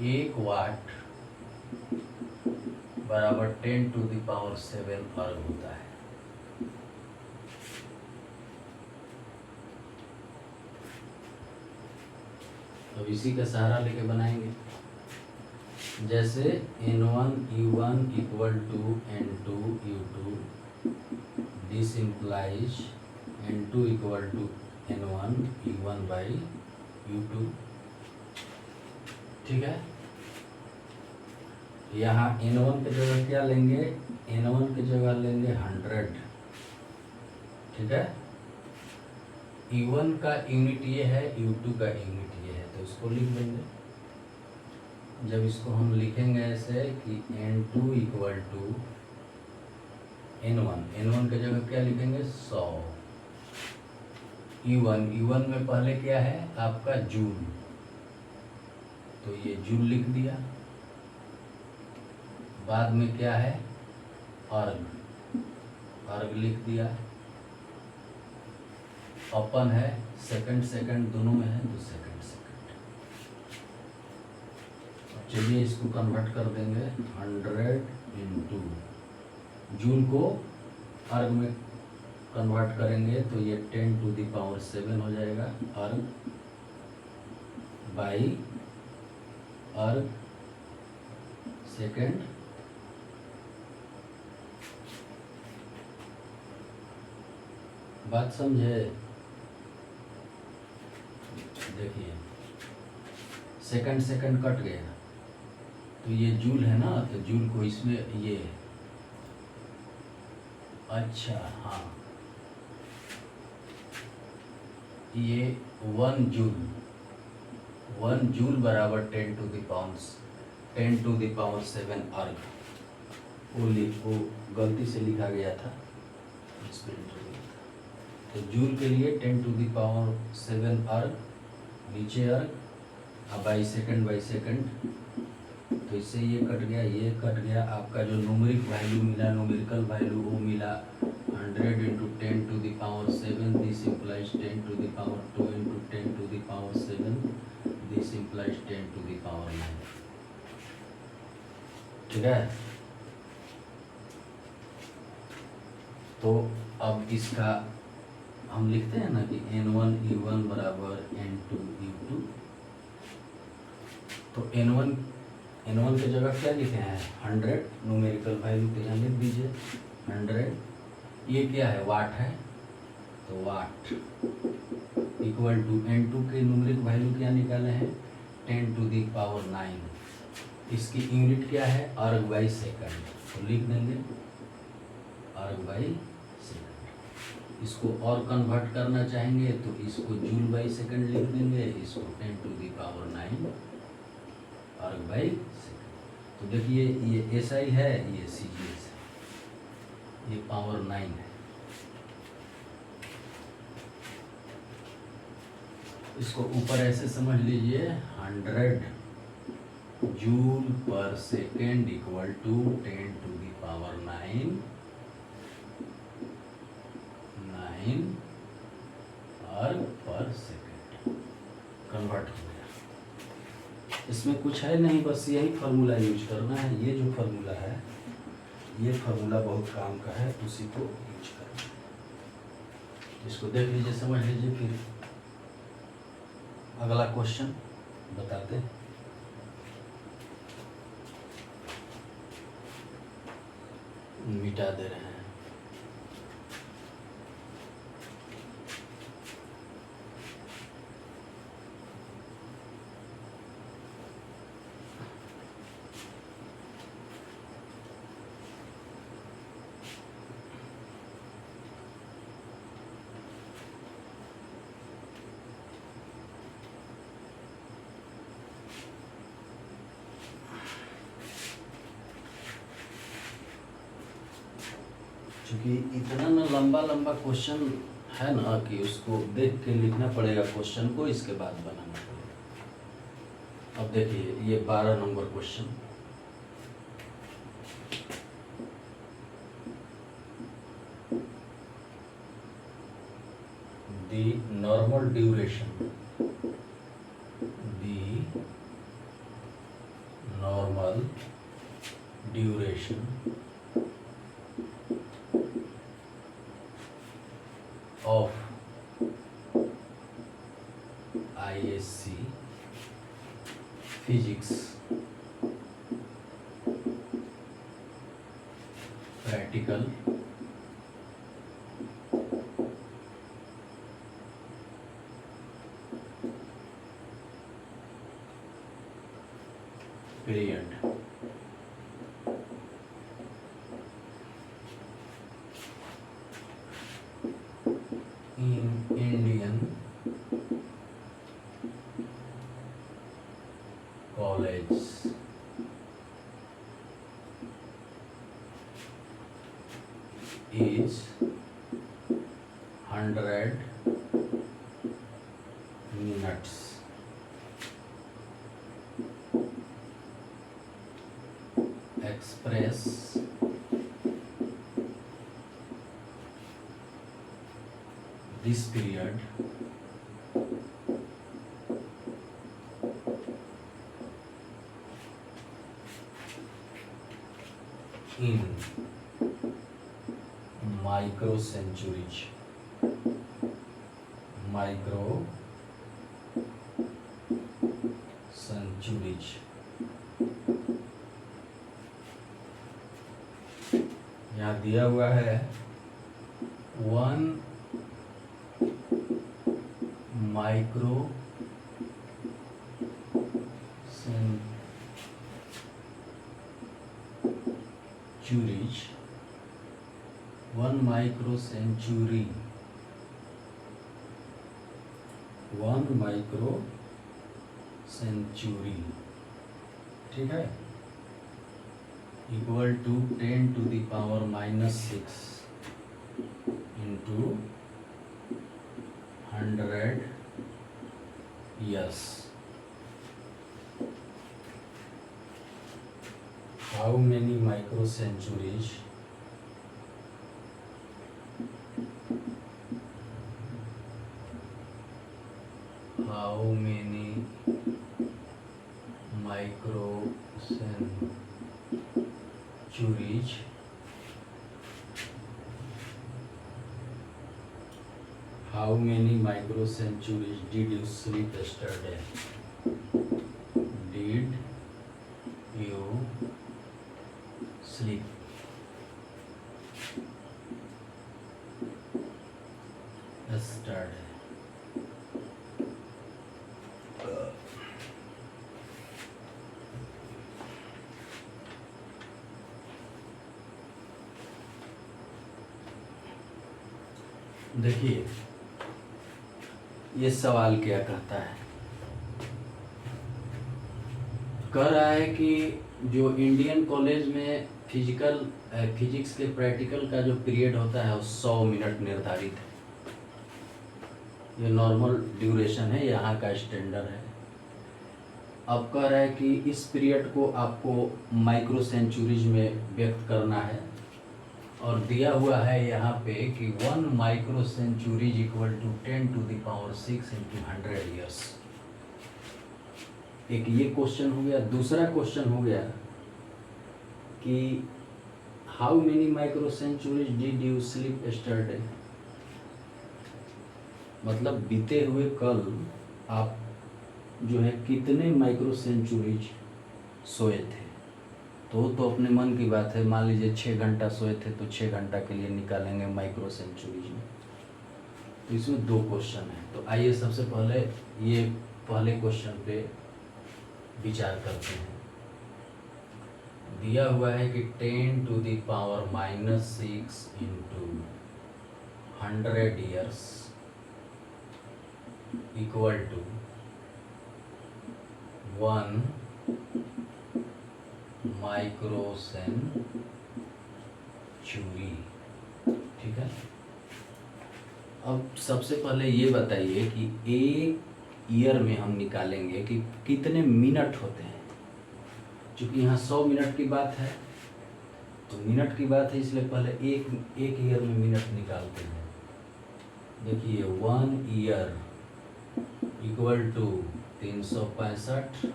1 वाट बराबर 10 टू द पावर 7 अर्ग होता है। अब इसी का सहारा लेके बनाएंगे। जैसे N1 U1 equal to N2 U2, this implies N2 equal to N1 U1 by U2। ठीक है, यहाँ N1 की जगह क्या लेंगे, N1 की जगह लेंगे 100। ठीक है, U1 का यूनिट ये है, U2 का यूनिट ये है, तो इसको लिख देंगे। जब इसको हम लिखेंगे ऐसे कि N2 इक्वल टू N1 की जगह क्या लिखेंगे 100। U1 में पहले क्या है आपका जूल, तो ये जूल लिख दिया। बाद में क्या है अर्ग लिख दिया। अपन है सेकंड दोनों में है, तो सेकंड। चलिए इसको कन्वर्ट कर देंगे 100 इंटू जूल को अर्ग में कन्वर्ट करेंगे तो ये 10⁻7 हो जाएगा अर्ग बाई अर्ग सेकेंड बात समझे। देखिए सेकंड सेकंड कट गया तो ये जूल है ना, तो जूल को इसमें ये अच्छा हाँ ये 1 जूल बराबर 10⁻7 अर्ग। वो गलती से लिखा गया था इस प्रिंटर में। तो जूल के लिए 10⁻7 अर्ग, नीचे अर्ग बाई सेकंड, तो इससे ये कट गया, आपका जो न्यूमेरिक वैल्यू मिला, न्यूमेरिकल वैल्यू वो मिला 100 into 10⁻7, this implies 10⁻2 into 10⁻7, this implies 10⁹। ठीक है, तो अब इसका हम लिखते हैं ना कि n1 u1 बराबर n2 u2। तो n1 की जगह क्या लिखे हैं 100, न्यूमेरिकल वैल्यू तो यहाँ लिख दीजिए 100। ये क्या है वाट है, तो वाट इक्वल टू n2 के न्यूमेरिक वैल्यू क्या निकाले हैं 10⁹। इसकी यूनिट क्या है अर्ग बाई सेकंड, तो लिख देंगे अर्ग बाई सेकंड। इसको और कन्वर्ट करना चाहेंगे तो इसको जूल बाई सेकंड लिख देंगे, इसको 10⁹ अर्ग बाई सेकंड। तो देखिए ये SI है, ये CGS है, ये पावर 9 है। इसको ऊपर ऐसे समझ लीजिए 100 जूल पर सेकेंड इक्वल टू 10⁹ 9 अर्ग पर सेकेंड कन्वर्ट हो गया। इसमें कुछ है नहीं, बस यही फार्मूला यूज करना है। ये जो फार्मूला है, ये फार्मूला बहुत काम का है, उसी को यूज करना है। इसको देख लीजिए, समझ लीजिए, फिर अगला क्वेश्चन बताते हैं। मिटा दे रहे हैं। क्योंकि इतना ना लंबा क्वेश्चन है ना कि उसको देख के लिखना पड़ेगा क्वेश्चन को, इसके बाद बनाना पड़ेगा। अब देखिए ये 12 number question, the normal duration of ISC physics practical period in Indian college is 100 minutes. Express this period in micro centuries, micro centuries. यहाँ दिया हुआ है 1 micro centuries, 1 micro century, 1 micro century, ठीक है, equal to 10 to the power -6 into 100 years. How many micro centuries how many micro centuries did you sleep yesterday? Did you sleep? Yesterday. देखिए ये सवाल क्या कहता है, कह रहा है कि जो इंडियन कॉलेज में फिजिक्स के प्रैक्टिकल का जो पीरियड होता है वो 100 मिनट निर्धारित है। ये नॉर्मल ड्यूरेशन है, यहाँ का स्टैंडर्ड है। अब कह रहा है कि इस पीरियड को आपको माइक्रो सेंचुरीज में व्यक्त करना है और दिया हुआ है यहाँ पे कि 1 micro centuries equal to 10 to the power 6 into 100 years। एक ये क्वेश्चन हो गया। दूसरा क्वेश्चन हो गया कि how many micro centuries did you sleep yesterday, मतलब बीते हुए कल आप जो है कितने माइक्रो सेंचुरीज सोए थे। तो अपने मन की बात है, मान लीजिए 6 घंटा सोए थे तो 6 घंटा के लिए निकालेंगे माइक्रो सेंचुरीज में। तो इसमें 2 क्वेश्चन है। तो आइए सबसे पहले ये पहले क्वेश्चन पे विचार करते हैं। दिया हुआ है कि 10 to the power -6 into 100 years equal to 1 micro century, ठीक है। अब सबसे पहले ये बताइए कि एक ईयर में हम निकालेंगे कि कितने मिनट होते हैं। क्योंकि यहाँ 100 मिनट की बात है, तो मिनट की बात है, इसलिए पहले एक ईयर में मिनट निकालते हैं। देखिए 1 ईयर इक्वल टू 365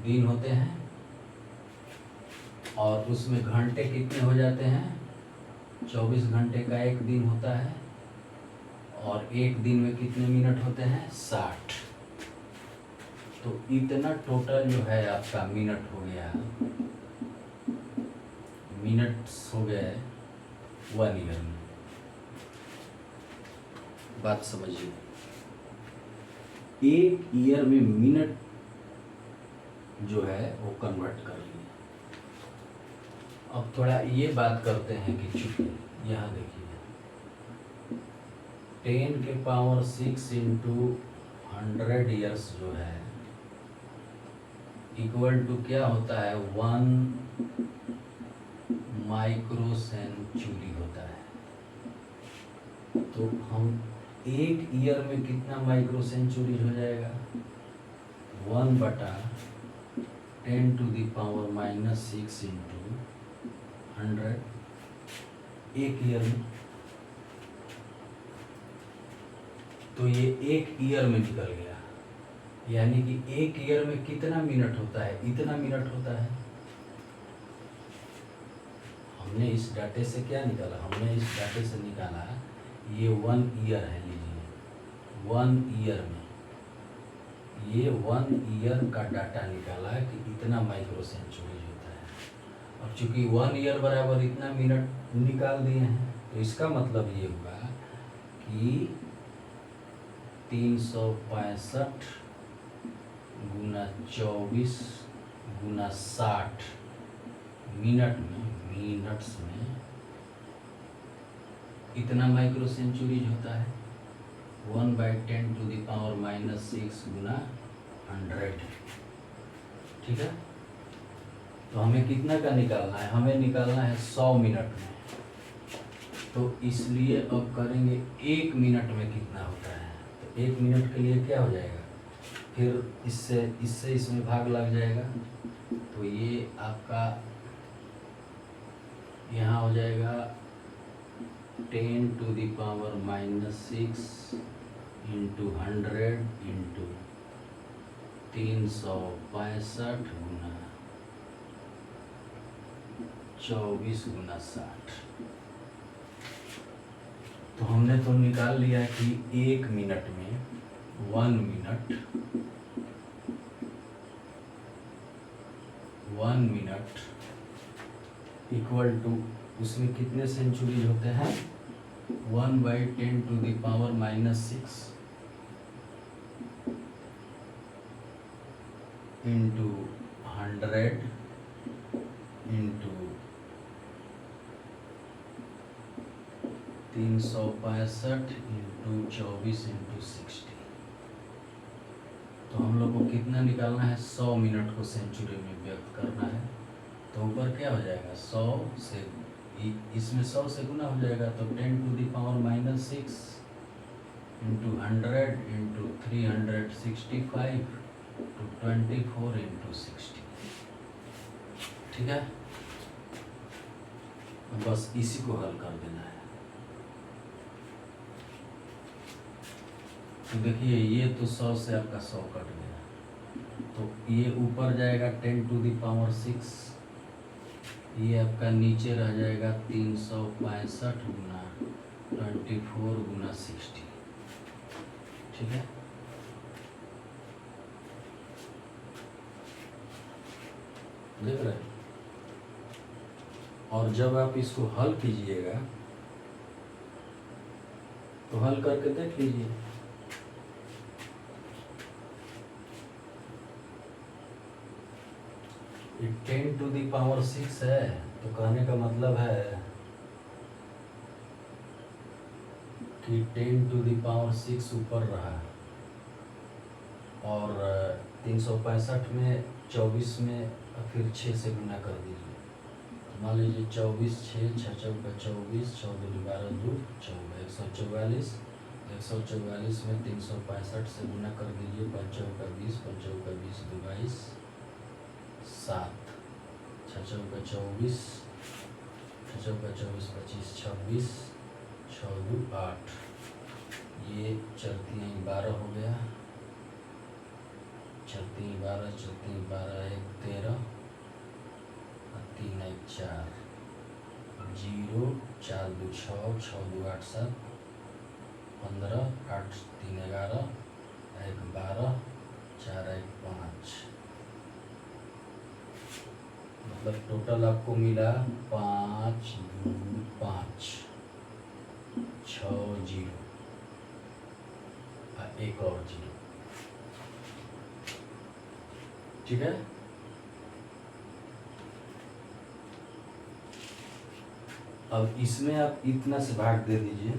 दिन होते हैं और उसमें घंटे कितने हो जाते हैं, 24 घंटे का एक दिन होता है और एक दिन में कितने मिनट होते हैं, 60। तो इतना टोटल जो है आपका मिनट हो गया, मिनट्स हो गए 1 ईयर में। बात समझिए, एक ईयर में मिनट जो है वो कन्वर्ट कर लिए। अब थोड़ा ये बात करते हैं कि चूंकि यहाँ देखिए 10 के पावर 6 into 100 ईयर्स जो है इक्वल टू क्या होता है, 1 माइक्रो सेंचुरी होता है। तो हम एक ईयर में कितना माइक्रो सेंचुरी हो जाएगा, 1/10 to the power -6 into 100 एक ईयर में। तो ये एक ईयर में निकल गया, यानी कि एक ईयर में कितना मिनट होता है, इतना मिनट होता है। हमने इस डाटे से क्या निकाला, हमने इस डाटे से निकाला ये 1 ईयर है, लीजिए 1 ईयर में ये 1 ईयर का डाटा निकाला है कि इतना माइक्रो सेंचुरी होता है। और चूंकि 1 ईयर बराबर इतना मिनट निकाल दिए हैं, तो इसका मतलब ये हुआ कि 365 गुना 24 गुना 60 मिनट्स में इतना माइक्रो सेंचुरीज होता है। 1/10⁻⁻6 गुना 100, ठीक है। तो हमें कितना का निकालना है, हमें निकालना है 100 मिनट में। तो इसलिए अब करेंगे 1 मिनट में कितना होता है। तो 1 मिनट के लिए क्या हो जाएगा, फिर इससे इसमें भाग लग जाएगा। तो ये आपका यहाँ हो जाएगा 10⁻⁻6 इंटू 100 इंटू 365 गुना 24 गुना 60। तो हमने तो निकाल लिया कि 1 मिनट में 1 मिनट इक्वल टू उसमें कितने सेंचुरी होते हैं, 1/10⁻⁻6 इंटू 100 इंटू 365 इंटू 24 इंटू 60। तो हम लोग को कितना निकालना है, 100 मिनट को सेंचुरी में व्यक्त करना है। तो ऊपर क्या हो जाएगा, 100 से इसमें 100 से गुना हो जाएगा। तो 10⁻⁻6 इंटू 100 इंटू 365 to 24 into 60, ठीक है। बस इसी को हल कर देना है। तो देखिए ये तो 100 से आपका 100 कट गया, तो ये ऊपर जाएगा 10⁻6, ये आपका नीचे रह जाएगा 365 गुना 24 गुना 60, ठीक है। देख रहे हैं। और जब आप इसको हल कीजिएगा तो हल करके देख लीजिए, ये 10⁻6 है। तो कहने का मतलब है कि 10⁻6 ऊपर रहा और 365 में 24 में फिर 6 से गुना कर दीजिए। तो मान लीजिए 24 6 6 चौका 24 14 12 2 14 144 144 में 365 से गुना कर दीजिए। 5 चौका 20 5 चौका 20 2 22 7 6 चौका 24 6 चौका 24 25 26 6 2 8, ये 4 3 12 हो गया। 4 3 12 4 3 12 1 13 3 1 4 0 4 2 6 6 2 8 7 15 8 3 11 1 12 4 1 5, मतलब टोटल आपको मिला 5 2 5 6 0 एक और 0, ठीक है। अब इसमें आप इतना से भाग दे दीजिए।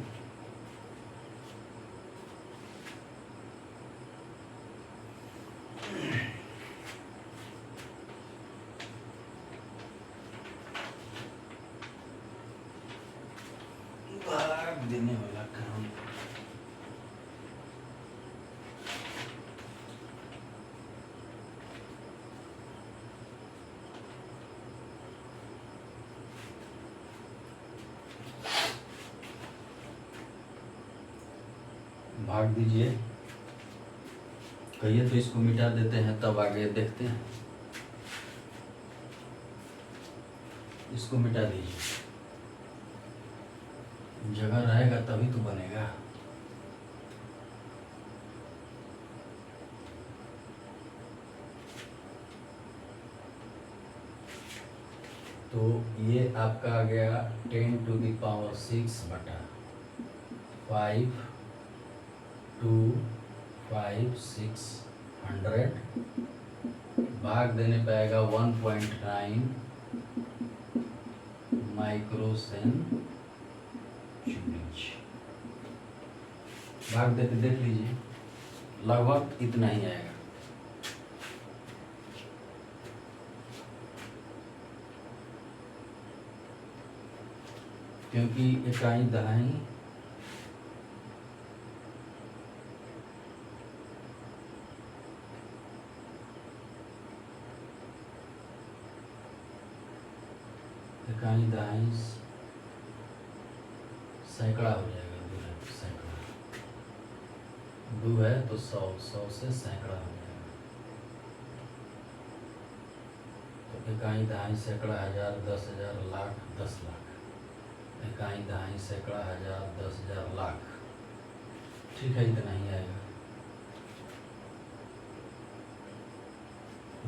भाग देने वाला काम भाग दीजिए। कहिए तो इसको मिटा देते हैं, तब आगे देखते हैं। इसको मिटा दीजिए। जगह रहेगा तभी तो बनेगा। तो ये आपका आ गया 10⁶ बटा 5 2 5 6 100 भाग देने पे आएगा 1.9 माइक्रोसेन क्यूबिक। भाग दे के देख लीजिए, लगभग इतना ही आएगा। क्योंकि इकाई दहाई सैकड़ा हो जाएगा। दो है तो सैकड़ा, दो है तो 100 से सैकड़ा हो जाएगा। तो इकाई दहाई सैकड़ा, हजार, 10,000, लाख, 10 लाख। इकाई दहाई सैकड़ा, हजार, 10,000, लाख। ठीक है, इतना ही आएगा।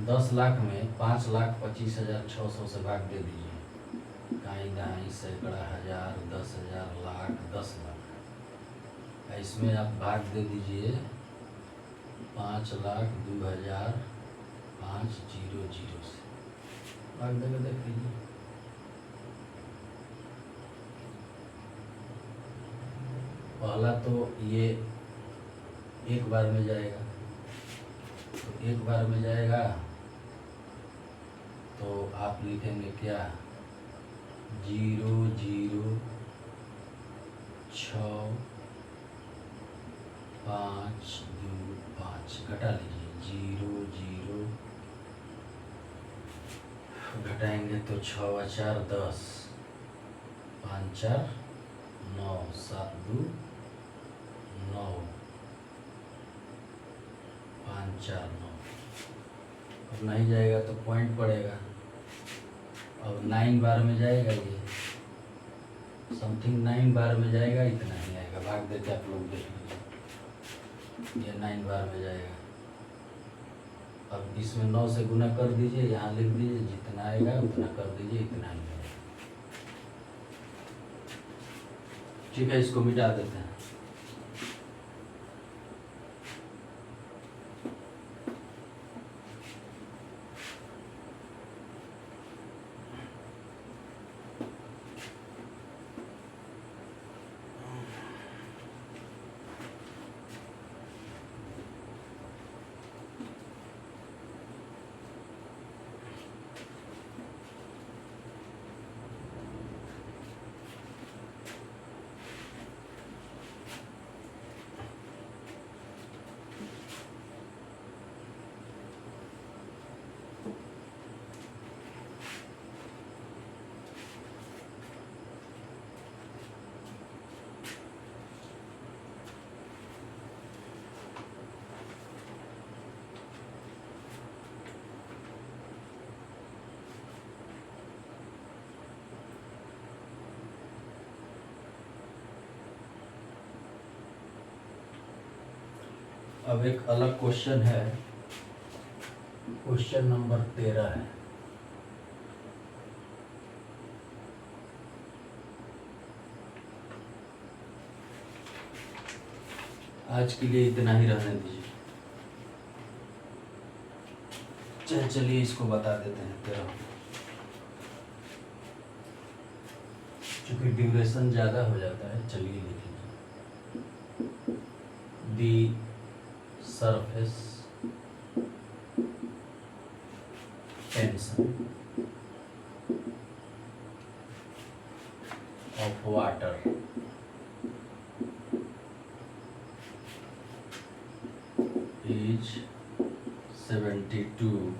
10 लाख में 5,25,600 से भाग दे दीजिए। इकाई दहाई सैकड़ा, हजार, 10,000, लाख, 10 लाख। इसमें आप भाग दे दीजिए 5,02,500 से। भाग देकर देख लीजिए। पहला तो ये एक बार में जाएगा, तो एक बार में जाएगा तो आप लिखेंगे क्या, 0,0,6,525 घटा लीजिए। 0,0 घटाएंगे तो 6 × 10, 5 × 4 9, 7 × 2 9, 5 4 9। अब नहीं जाएगा तो पॉइंट पड़ेगा। अब 9 बार में जाएगा, ये समथिंग 9 बार में जाएगा, इतना ही आएगा। भाग देते आप लोग देख लीजिए, ये 9 बार में जाएगा। अब इसमें 9 से गुना कर दीजिए, यहाँ लिख दीजिए, जितना आएगा उतना कर दीजिए, इतना ही आएगा। ठीक है, इसको मिटा देते हैं। अब एक अलग क्वेश्चन है, क्वेश्चन नंबर 13 है। आज के लिए इतना ही रहने दीजिए। चलिए इसको बता देते हैं 13। चूंकि ड्यूरेशन ज़्यादा हो जाता है, चलिए लिखिए। दी surface tension of water is 72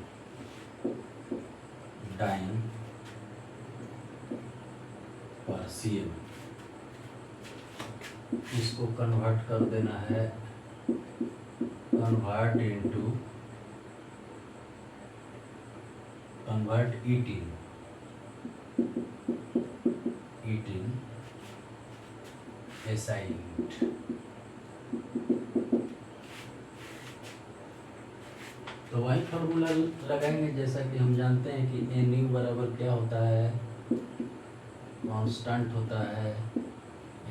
dyne per cm। इसको कन्वर्ट कर देना है, convert SI यूनिट। तो वही फॉर्मूला लगाएंगे जैसा कि हम जानते हैं कि NU बराबर क्या होता है, कांस्टेंट होता है।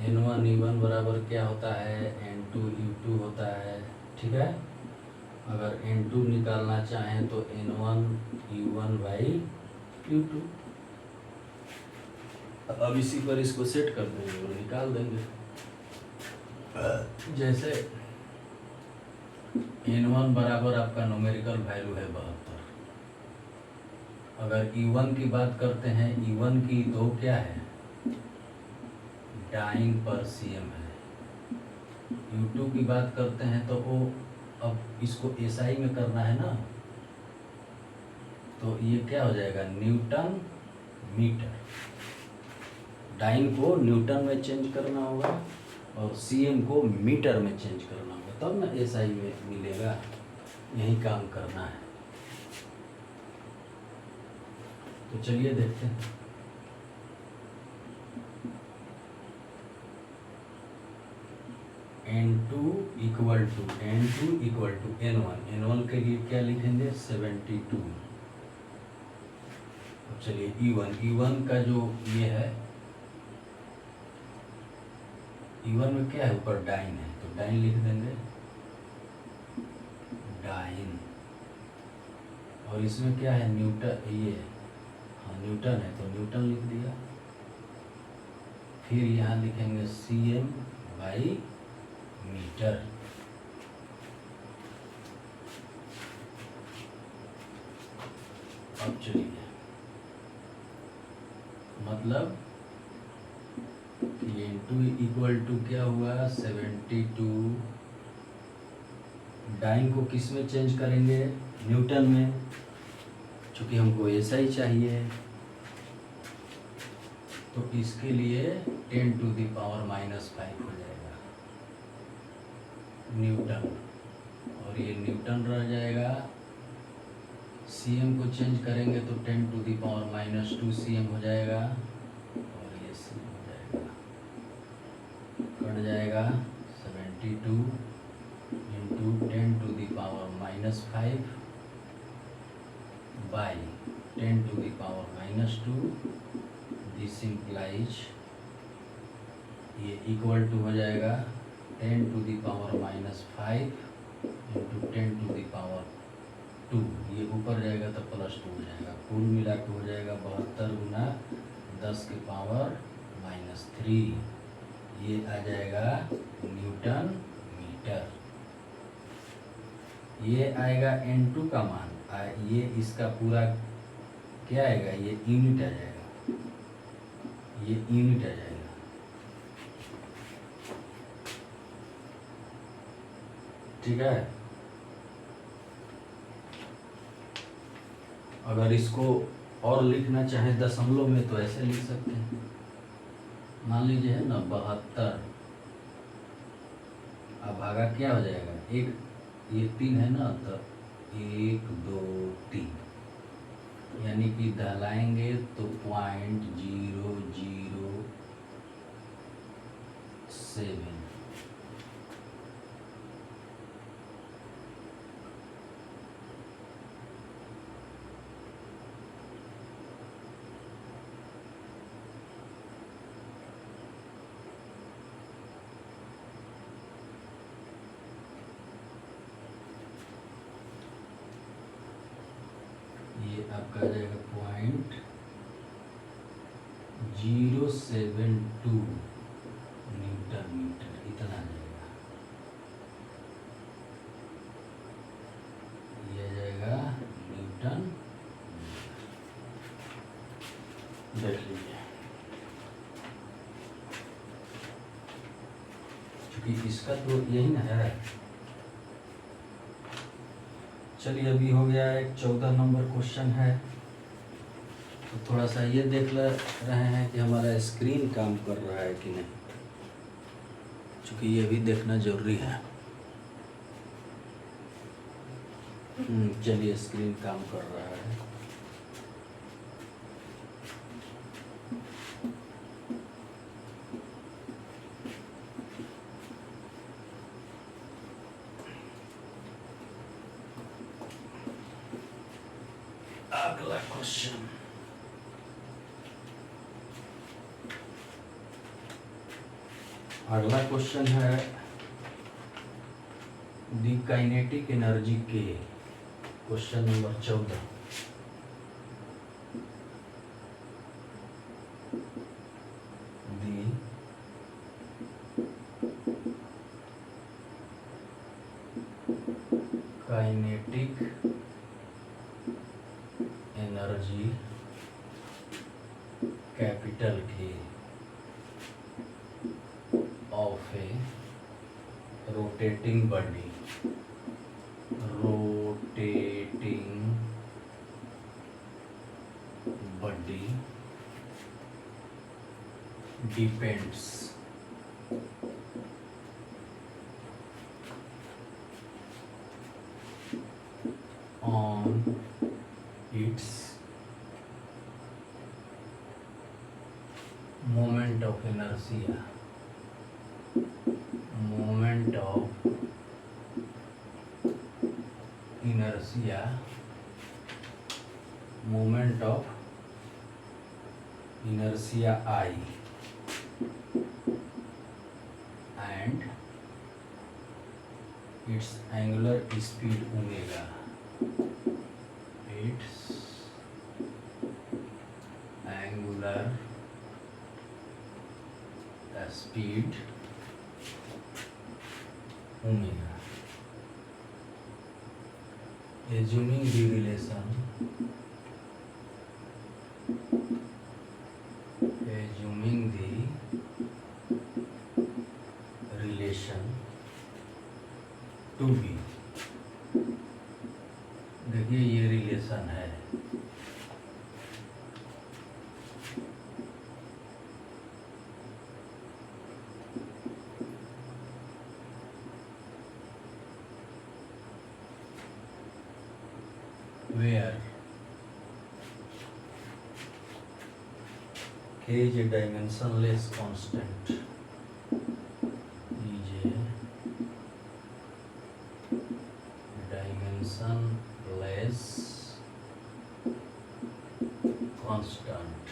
N1 E1 बराबर क्या होता है, N2 U2 होता है। ठीक है, अगर N2 निकालना चाहें तो N1 U1 बाई U2। अब इसी पर इसको सेट कर देंगे और निकाल देंगे। जैसे N1 बराबर आपका न्यूमेरिकल वैल्यू है 72। अगर E1 की बात करते हैं, E1 की दो क्या है, डाइन पर CM है। U2 की बात करते हैं तो वो, अब इसको SI में करना है ना, तो ये क्या हो जाएगा, न्यूटन मीटर। डाइन को न्यूटन में चेंज करना होगा और CM को मीटर में चेंज करना होगा, तब ना SI में मिलेगा। यही काम करना है। तो चलिए देखते हैं। N2 इक्वल टू N1 के लिए क्या लिखेंगे, 72। चलिए E1 का जो ये है, E1 में क्या है, ऊपर डाइन है तो डाइन लिख देंगे, डाइन। और इसमें क्या है, न्यूटन, ये हाँ न्यूटन है तो न्यूटन लिख दिया। फिर यहाँ लिखेंगे CM बाई मीटर। अब चलिए, मतलब N2 इक्वल टू क्या हुआ, 72। डाइन को किस में चेंज करेंगे, न्यूटन में, चूँकि हमको SI चाहिए। तो इसके लिए 10 टू द पावर -5 हो जाएगा न्यूटन, और ये न्यूटन रह जाएगा। CM को चेंज करेंगे तो 10 टू द पावर -2 CM हो जाएगा, और ये CM हो जाएगा, कट जाएगा। 72 into 10 to the power -5 by 10 to the power -2। This implies, ये इक्वल टू हो जाएगा 10 to the power -5 into 10 to the power 2। ये ऊपर जाएगा तो +2 हो जाएगा, कुल मिला के हो जाएगा 72 गुना 10 के पावर -3। ये आ जाएगा न्यूटन मीटर। ये आएगा N2 का मान, ये इसका पूरा क्या आएगा, ये यूनिट आ जाएगा, ये यूनिट आ जाएगा। ठीक है, अगर इसको और लिखना चाहे दशमलव में तो ऐसे लिख सकते हैं। मान लीजिए है ना 72, अब भागा क्या हो जाएगा, एक ये 3 है ना, तो 1 2 3, यानी कि दहलाएंगे तो 0.007। ये आपका आ जाएगा 0.072 न्यूटन मीटर, इतना आ जाएगा। ये आ जाएगा न्यूटन। देख लीजिए, क्योंकि इसका तो यही ना है। चलिए, अभी हो गया एक 14 नंबर क्वेश्चन है, तो थोड़ा सा ये देख रहे हैं कि हमारा स्क्रीन काम कर रहा है कि नहीं, क्योंकि ये भी देखना जरूरी है। चलिए, स्क्रीन काम कर रहा है। अगला क्वेश्चन, अगला क्वेश्चन है the kinetic energy K, question number 14। The kinetic energy capital K of a rotating body, depends on its moment of inertia, moment of inertia, moment of inertia I, and its angular speed omega, its angular speed omega. Assuming the relation, to be, देखिए ये relation है, where K is a dimensionless constant, dimensionless constant.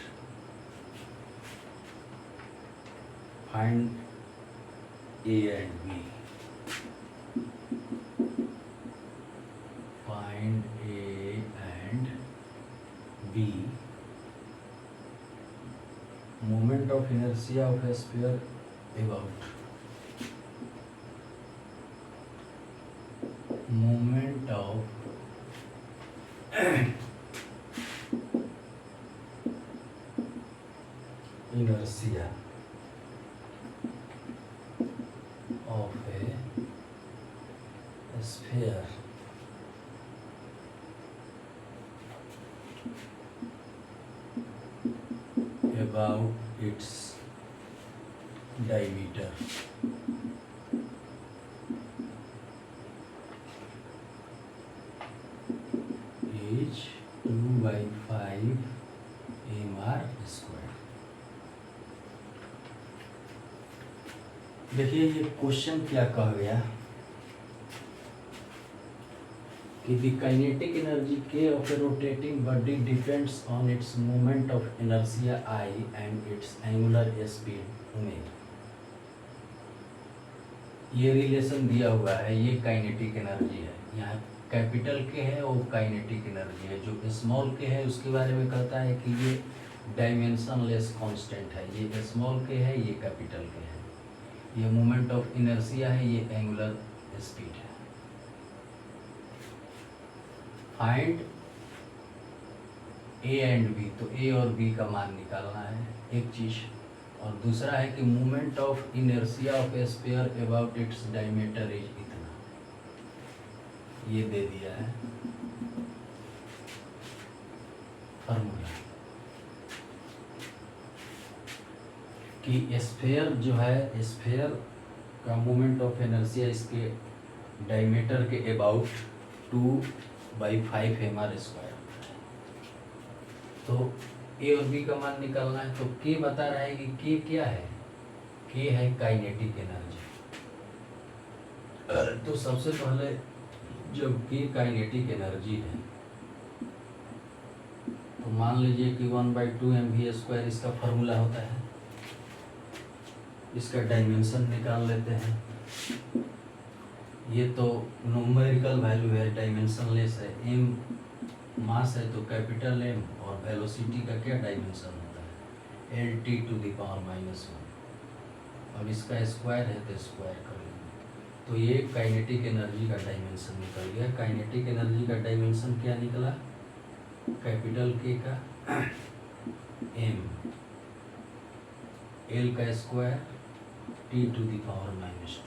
Find A and B. Find A and B. Moment of inertia of a sphere about. Moment of inertia of a sphere about its diameter is 2/5 mr square। देखिए ये question क्या कहा गया कि the kinetic energy के of a rotating body depends on its moment of inertia I and it's angular speed omega. ये relation दिया हुआ है, ये काइनेटिक एनर्जी है, यहाँ कैपिटल के है और काइनेटिक एनर्जी है। जो स्मॉल के है उसके बारे में कहता है कि ये डायमेंशनलेस कांस्टेंट है, ये स्मॉल के है, ये कैपिटल के है, ये मोमेंट ऑफ इनर्शिया है, ये एंगुलर स्पीड है। फाइंड ए एंड बी, तो ए और बी का मान निकालना है एक चीज, और दूसरा है कि moment of inertia of A sphere about its diameter is इतना, ये दे दिया है फॉर्मूला कि स्फीयर जो है, स्फीयर का मोमेंट ऑफ इनर्शिया इसके डायमीटर के अबाउट 2/5 mr स्क्वायर। तो ए और बी का मान निकालना है, तो के बता रहा है कि के क्या है, के है काइनेटिक एनर्जी। तो सबसे पहले जब के काइनेटिक एनर्जी है तो मान लीजिए कि 1/2 mv² इसका फॉर्मूला होता है। इसका डायमेंशन निकाल लेते हैं। ये तो न्यूमेरिकल वैल्यू है, डायमेंशन लेस है। m मास है तो कैपिटल M, और वेलोसिटी का क्या डायमेंशन होता है, Lt⁻⁻1। अब इसका स्क्वायर है तो स्क्वायर कर लेंगे। तो ये काइनेटिक एनर्जी का डायमेंशन निकल गया। काइनेटिक एनर्जी का डायमेंशन क्या निकला, कैपिटल K का m, L का स्क्वायर T⁻⁻²।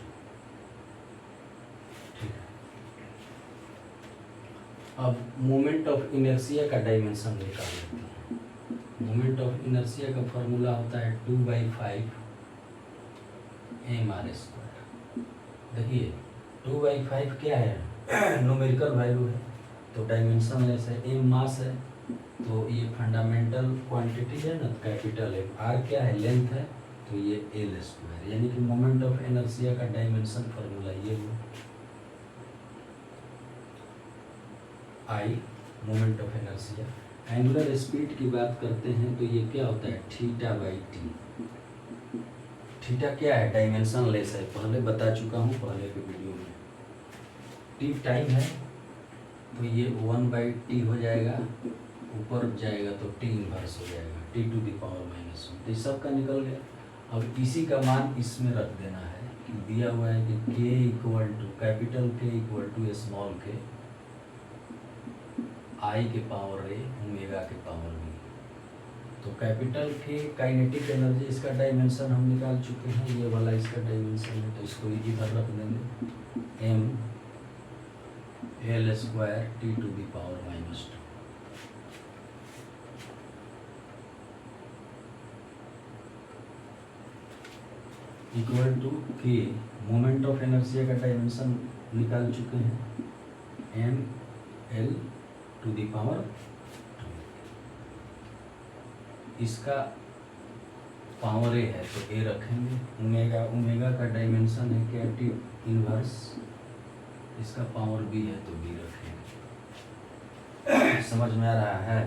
ठीक है। अब मोमेंट ऑफ इनर्शिया का डायमेंशन निकाल लेते हैं। मोमेंट ऑफ इनर्शिया का फॉर्मूला होता है 2/5 mr²। देखिए 2/5 क्या है, न्यूमेरिकल वैल्यू है तो डायमेंशन लेस है। m मास है तो ये फंडामेंटल क्वांटिटी है ना, कैपिटल M। r क्या है, लेंथ है तो ये L²। यानी कि मोमेंट ऑफ इनर्शिया का डायमेंशन फॉर्मूला ये हुआ। I moment of inertia. Angular speed की बात करते हैं तो ये क्या होता है, θ/t। थीटा क्या है, डायमेंशन लेस है, पहले बता चुका हूँ पहले के वीडियो में। t टाइम है तो ये 1/t हो जाएगा, ऊपर जाएगा तो t इनवर्स हो जाएगा, T⁻⁻1। तो सब का निकल गया। अब इसी का मान इसमें रख देना है कि दिया हुआ है कि capital K = small k, I के पावर A ओमेगा के पावर B। तो कैपिटल K काइनेटिक एनर्जी, इसका डायमेंशन हम निकाल चुके हैं, ये वाला इसका डायमेंशन है तो इसको इधर रख देंगे, m L² T⁻⁻²। Equal to K, moment of inertia का डायमेंशन निकाल चुके हैं, mL²। इसका पावर A है तो A रखेंगे। ओमेगा का डायमेंशन है क्या, T इनवर्स। इसका पावर B है तो B रखेंगे। समझ में आ रहा है।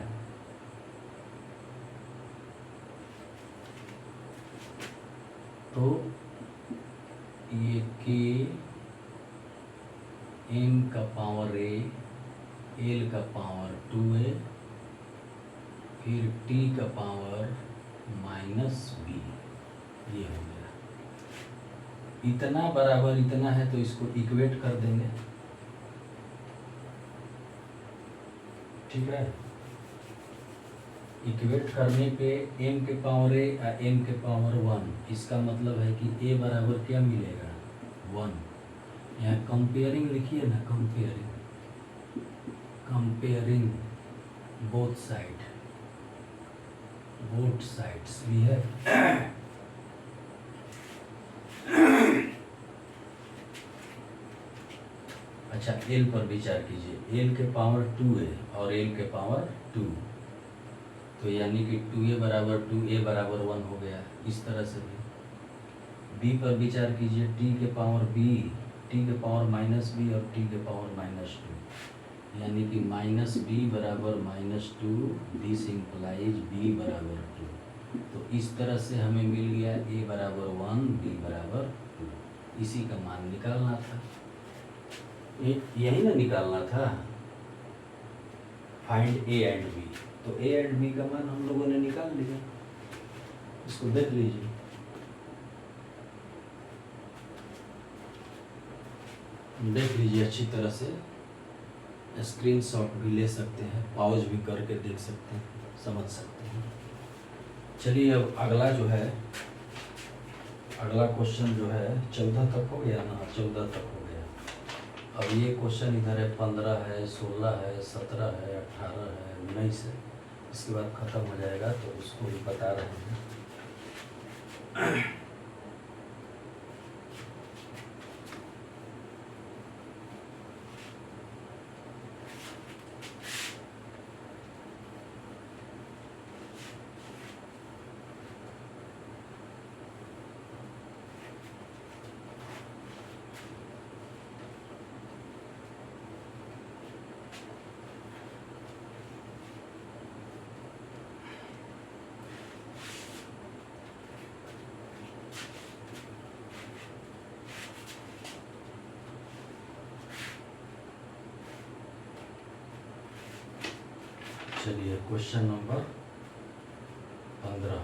तो ये K, M का पावर A, L का पावर 2A, फिर T का पावर -B, ये हो गया। इतना बराबर इतना है तो इसको इक्वेट कर देंगे। ठीक है। इक्वेट करने पे m के पावर A या m के पावर 1, इसका मतलब है कि a बराबर क्या मिलेगा, 1। यहाँ कंपेयरिंग लिखिए ना, comparing both sides we have. अच्छा, L पर विचार कीजिए। L के पावर 2 है और L के पावर 2, तो यानी कि 2a बराबर 2a बराबर 1 हो गया। इस तरह से भी B पर विचार कीजिए, T के पावर B, T के पावर -B और T के पावर -2, यानी कि -B बराबर -2, दिस इंप्लाइज B बराबर 2। तो इस तरह से हमें मिल गया A बराबर 1, B बराबर 2। इसी का मान निकालना था, यही ना निकालना था, फाइंड A एंड B। तो A एंड B का मान हम लोगों ने निकाल लिया। इसको देख लीजिए। देख लीजिए अच्छी तरह से, स्क्रीनशॉट भी ले सकते हैं, पॉज भी करके देख सकते हैं, समझ सकते हैं। चलिए अब अगला जो है, अगला क्वेश्चन जो है 14 तक हो गया ना, 14 तक हो गया। अब ये क्वेश्चन इधर है 15 है, 16 है, 17 है, 18 है, 19 है। इसके बाद ख़त्म हो जाएगा तो उसको भी बता रहे हैं। चलिए question number 15।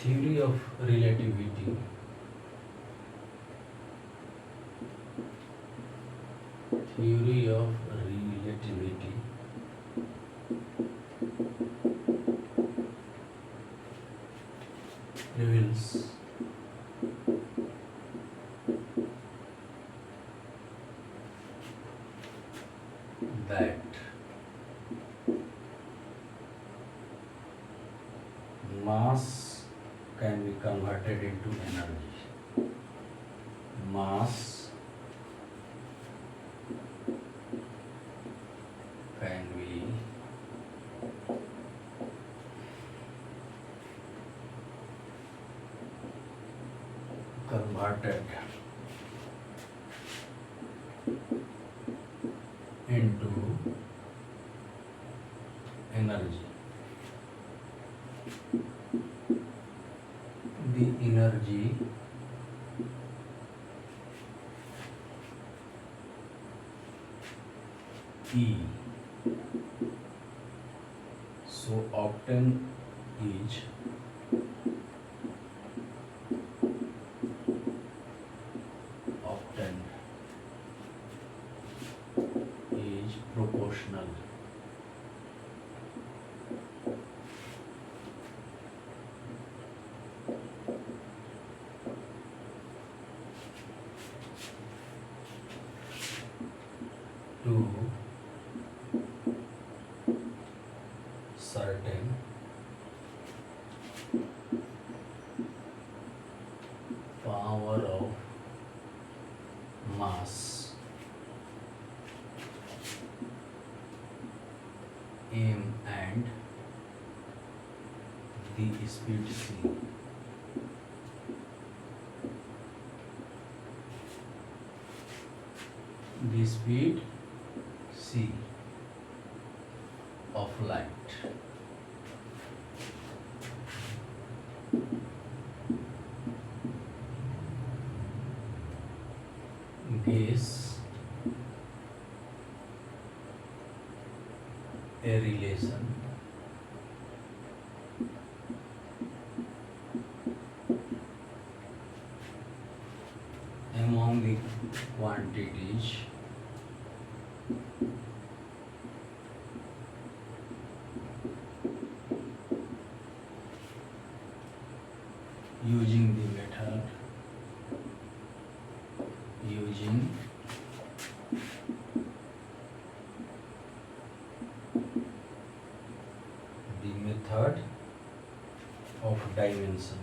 Theory of relativity. Theory of relativity reveals that mass can be converted into energy. Mass can be converted into energy. The energy E so obtained is proportional to certain power of mass m and the speed c. The speed c of light gives a relation among the quantities using the method of dimension.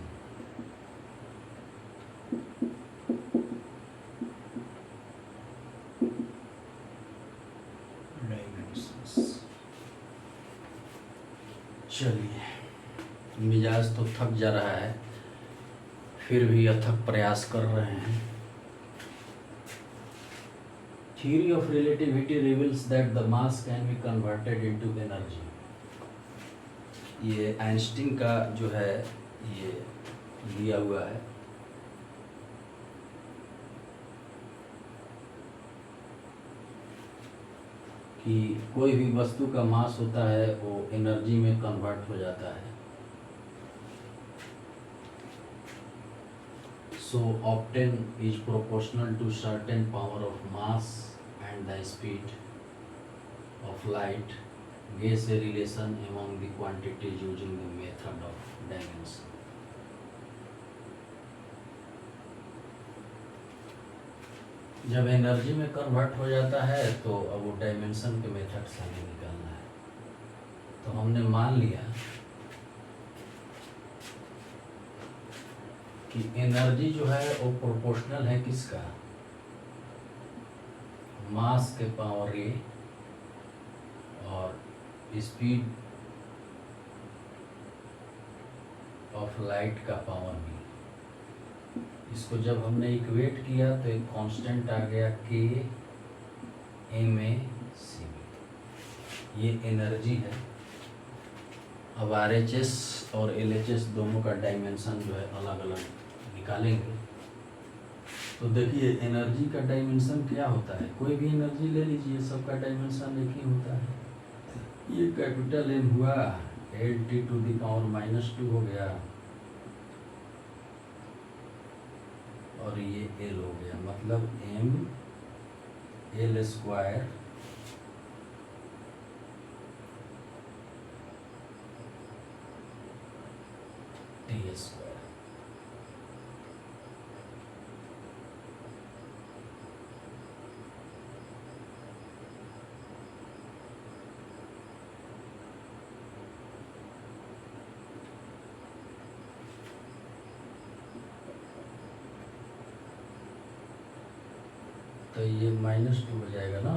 चलिए, मिजाज तो थक जा रहा है, फिर भी अथक प्रयास कर रहे हैं। Theory of relativity reveals that the mass can be converted into energy. ये आइंस्टीन का जो है ये दिया हुआ है। कि कोई भी वस्तु का मास होता है वो एनर्जी में कन्वर्ट हो जाता है। So obtain is proportional to certain power of mass and the speed of light gives a relation among the quantities using the method of dimension. जब एनर्जी में कन्वर्ट हो जाता है तो अब वो डायमेंशन के मेथड से हमें निकालना है। तो हमने मान लिया कि एनर्जी जो है वो प्रोपोर्शनल है किसका, मास के पावर ए और स्पीड ऑफ लाइट का पावर बी। इसको जब हमने इक्वेट किया तो एक कांस्टेंट आ गया के एम ए सी। ये एनर्जी है। अब RHS और LHS दोनों का डायमेंशन जो है अलग अलग निकालेंगे। तो देखिए एनर्जी का डायमेंशन क्या होता है, कोई भी एनर्जी ले लीजिए, सबका डायमेंशन एक ही होता है। ये कैपिटल M हुआ, L(T⁻⁻2) हो गया, और ये L हो गया, मतलब mL² T²। तो ये -2 हो जाएगा ना,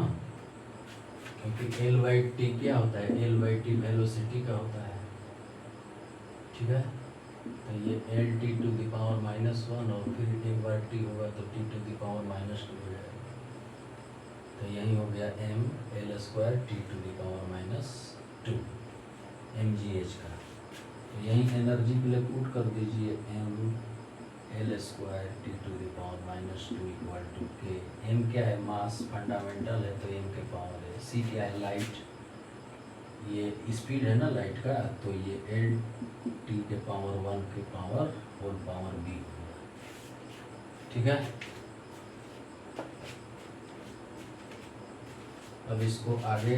क्योंकि L/T क्या होता है, L/T वेलोसिटी का होता है, ठीक है। तो ये L(T⁻⁻1) और फिर एक बार T होगा तो T⁻⁻2 हो जाएगा। तो यही हो गया mL² T⁻⁻2 mgh का। तो यही एनर्जी के लिए पुट कर दीजिए, mL² T⁻⁻2 equal to K। m क्या है, मास फंडामेंटल है तो m के पावर है। c क्या है, लाइट, ये स्पीड है ना लाइट का, तो ये L(T⁻1) के पावर होल पावर b होगा, ठीक है। अब इसको आगे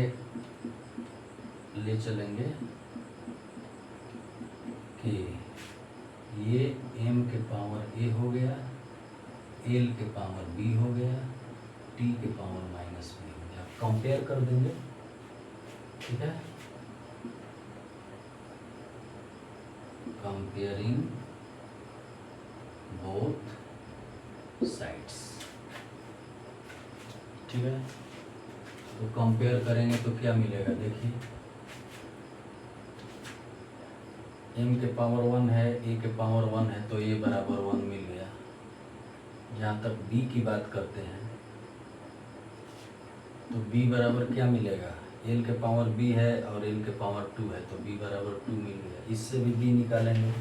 ले चलेंगे कि ये m के पावर a हो गया, l के पावर b हो गया, t के पावर -b हो गया। कंपेयर कर देंगे, ठीक है। कंपेयरिंग बोथ साइड्स, ठीक है। तो कंपेयर करेंगे तो क्या मिलेगा, देखिए m के पावर 1 है, a के पावर 1 है, तो a बराबर 1 मिल गया। जहाँ तक b की बात करते हैं तो b बराबर क्या मिलेगा, l के पावर b है और l के पावर 2 है, तो b बराबर 2 मिल गया। इससे भी b निकालेंगे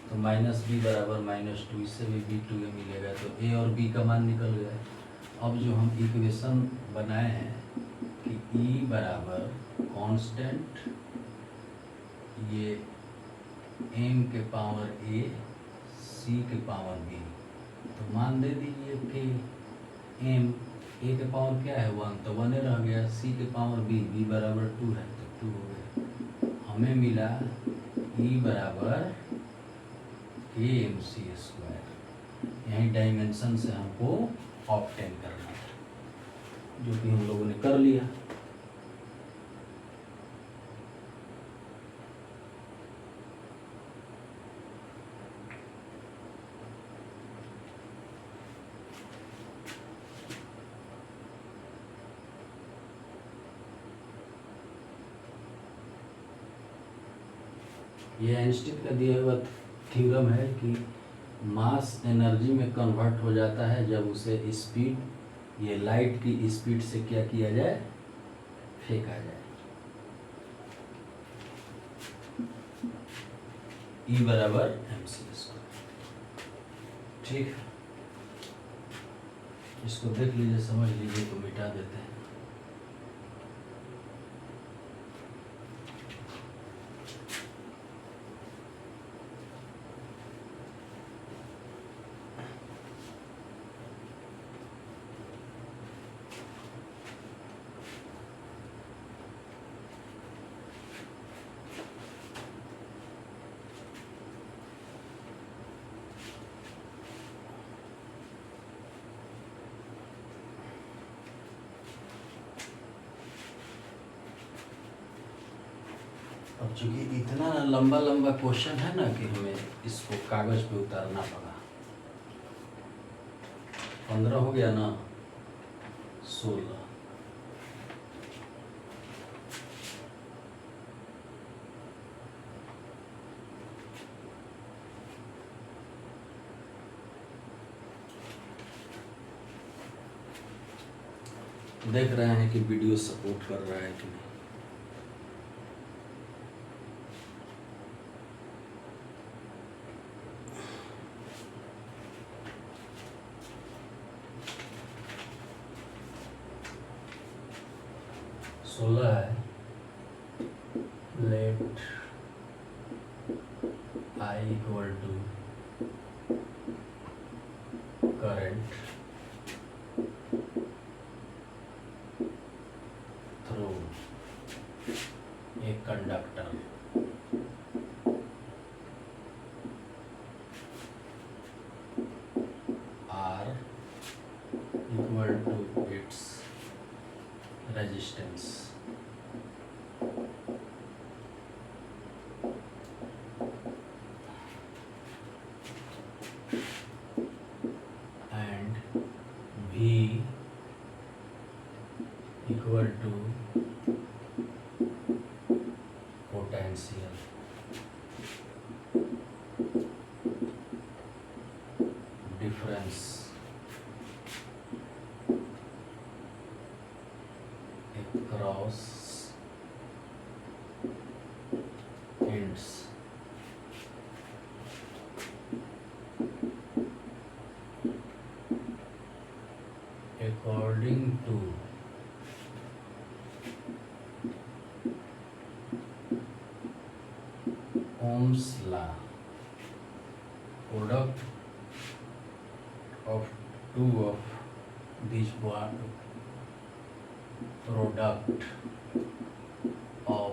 तो -b बराबर -2, इससे भी b 2 मिलेगा, तो a और b का मान निकल गया। अब जो हम इक्वेशन बनाए हैं कि E बराबर कांस्टेंट, ये m के पावर a, c के पावर b, तो मान दे दीजिए कि m a के पावर क्या है 1, तो 1 रह गया, c के पावर b बराबर 2 है तो 2 हो गया। हमें मिला E बराबर kmc²। यही डायमेंशन से हमको ऑब्टेन करना था, जो कि हम लोगों ने कर लिया। ये आइंस्टीन का दिया हुआ थ्योरम है कि मास एनर्जी में कन्वर्ट हो जाता है जब उसे स्पीड, ये लाइट की स्पीड से क्या किया जाए, फेंका जाए। E बराबर mc², ठीक। इसको देख लीजिए, समझ लीजिए, तो मिटा देते हैं। अब चूंकि इतना लंबा लंबा क्वेश्चन है ना कि हमें इसको कागज पे उतारना पड़ा। 15 हो गया ना, 16। देख रहे हैं कि वीडियो सपोर्ट कर रहा है कि नहीं। 16 है, let I equal to current through a conductor R equal to its resistance. And V equal to potential difference across ends according to Ohm's law, product of two of these product of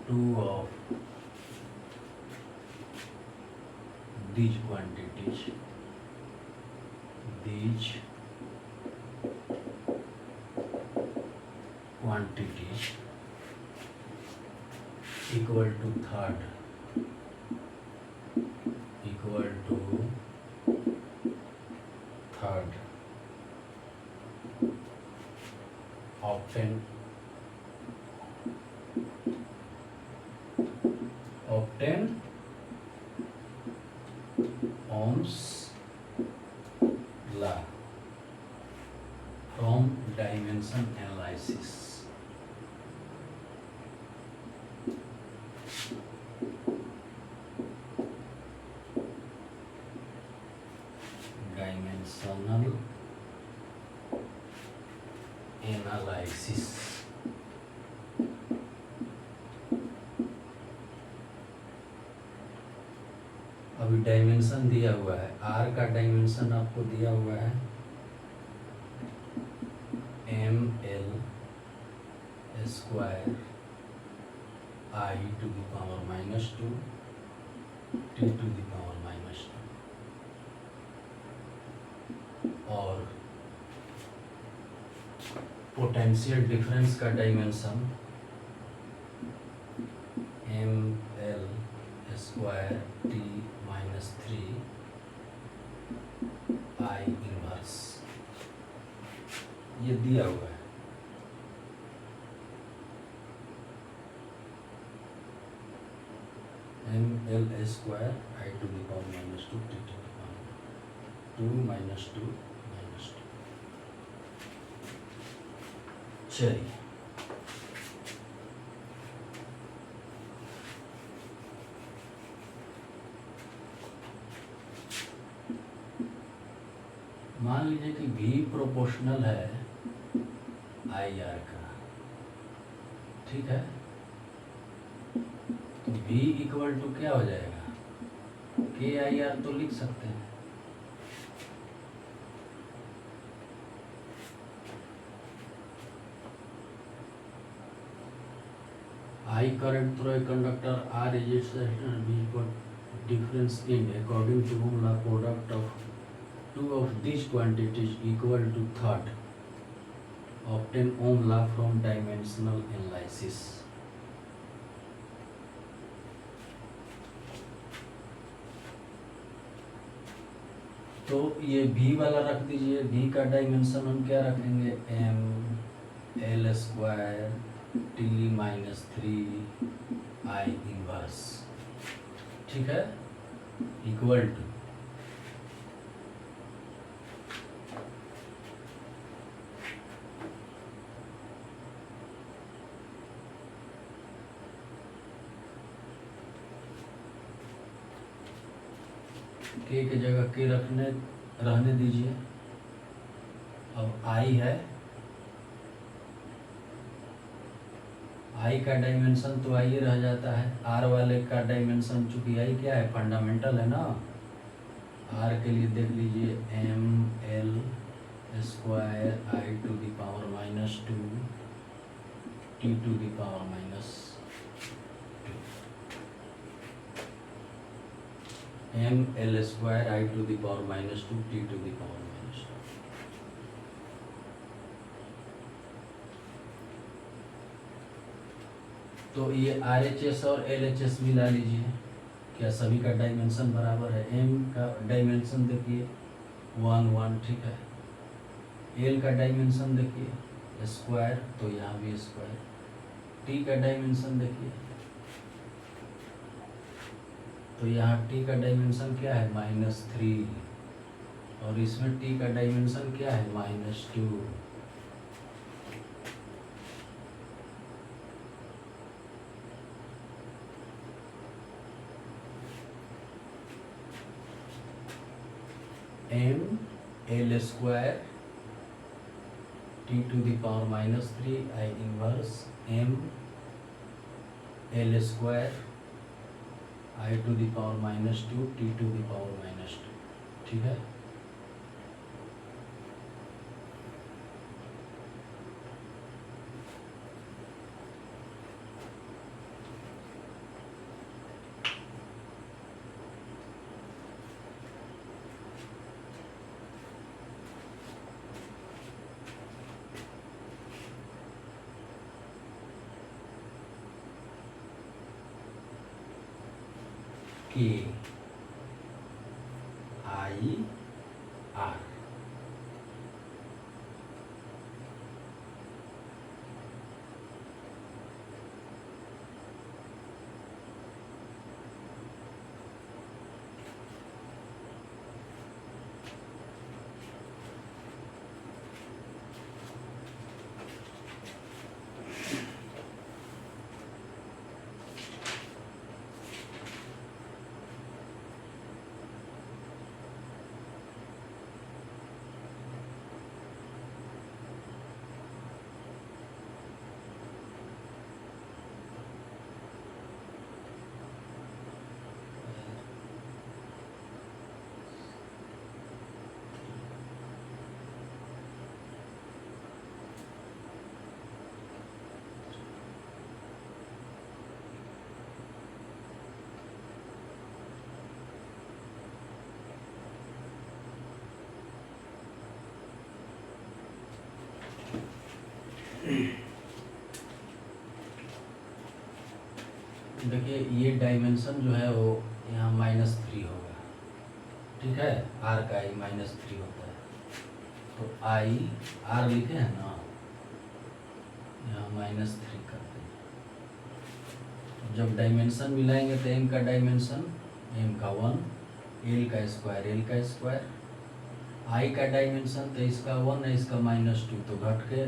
two of these quantities equal to third obtain Ohm's law from dimension analysis. Dimensional analysis. अभी dimension दिया हुआ है, R का dimension आपको दिया हुआ है ml square I to the power -2 t to the power -2 और पोटेंशियल डिफरेंस का dimension ml square t -3 I inverse, ये दिया हुआ है। ml square I to the power -2 t to the power 2 -2 -2। चलिए मान लीजिए कि V प्रोपोर्शनल है IR का, ठीक है, तो V इक्वल टू क्या हो जाएगा, KIR तो लिख सकते हैं। I current through a conductor, R is its resistance, V got difference in according to Ohm law, product of two of these quantities equal to third, obtain Ohm law from dimensional analysis। तो ये V वाला रख दीजिए, V का dimension हम क्या रखेंगे, ml square t -3 I inverse, ठीक है, इक्वल टू के की जगह के रहने दीजिए। अब I है आई का डायमेंशन तो आई रह जाता है, आर वाले का डायमेंशन चूंकि आई क्या है, फंडामेंटल है ना। आर के लिए देख लीजिए ml square I to the power -2 T to the power -2, ml square I to the power -2 T to the power -2। तो ये RHS और LHS मिला लीजिए, क्या सभी का डायमेंशन बराबर है। m का डायमेंशन देखिए 1 1, ठीक है। l का डायमेंशन देखिए स्क्वायर, तो यहाँ भी स्क्वायर। t का डायमेंशन देखिए, तो यहाँ t का डायमेंशन क्या है -3, और इसमें t का डायमेंशन क्या है -2। ml square T to the power -3 I inverse ml square I to the power -2 T to the power -2, ठीक है। K I R, देखिए ये डायमेंशन जो है वो यहाँ -3 होगा, ठीक है। आर का आई -3 होता है, तो आई आर लिखे हैं ना, यहाँ -3 करते हैं। जब डायमेंशन मिलाएंगे तो m का डायमेंशन m का 1, l का स्क्वायर, i का डायमेंशन तो इसका 1 है, इसका -2, तो घट के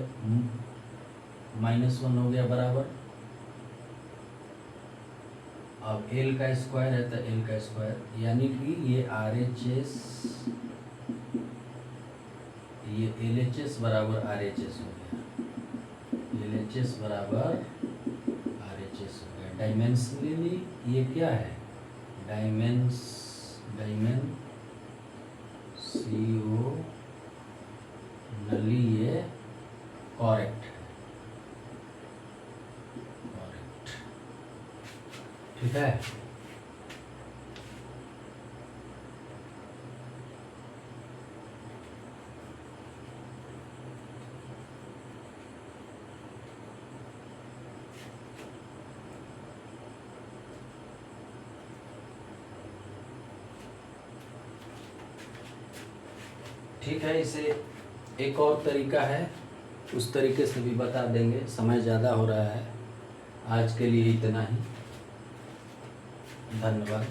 -1 हो गया बराबर। अब l का स्क्वायर है तो l का स्क्वायर, यानी कि ये RHS, ये LHS बराबर RHS हो गया, LHS बराबर RHS हो गया। डायमेंशनली ये क्या है, डायमेंशनली ये करेक्ट है, ठीक है। ठीक है, इसे एक और तरीका है, उस तरीके से भी बता देंगे। समय ज़्यादा हो रहा है, आज के लिए इतना ही। धन्यवाद।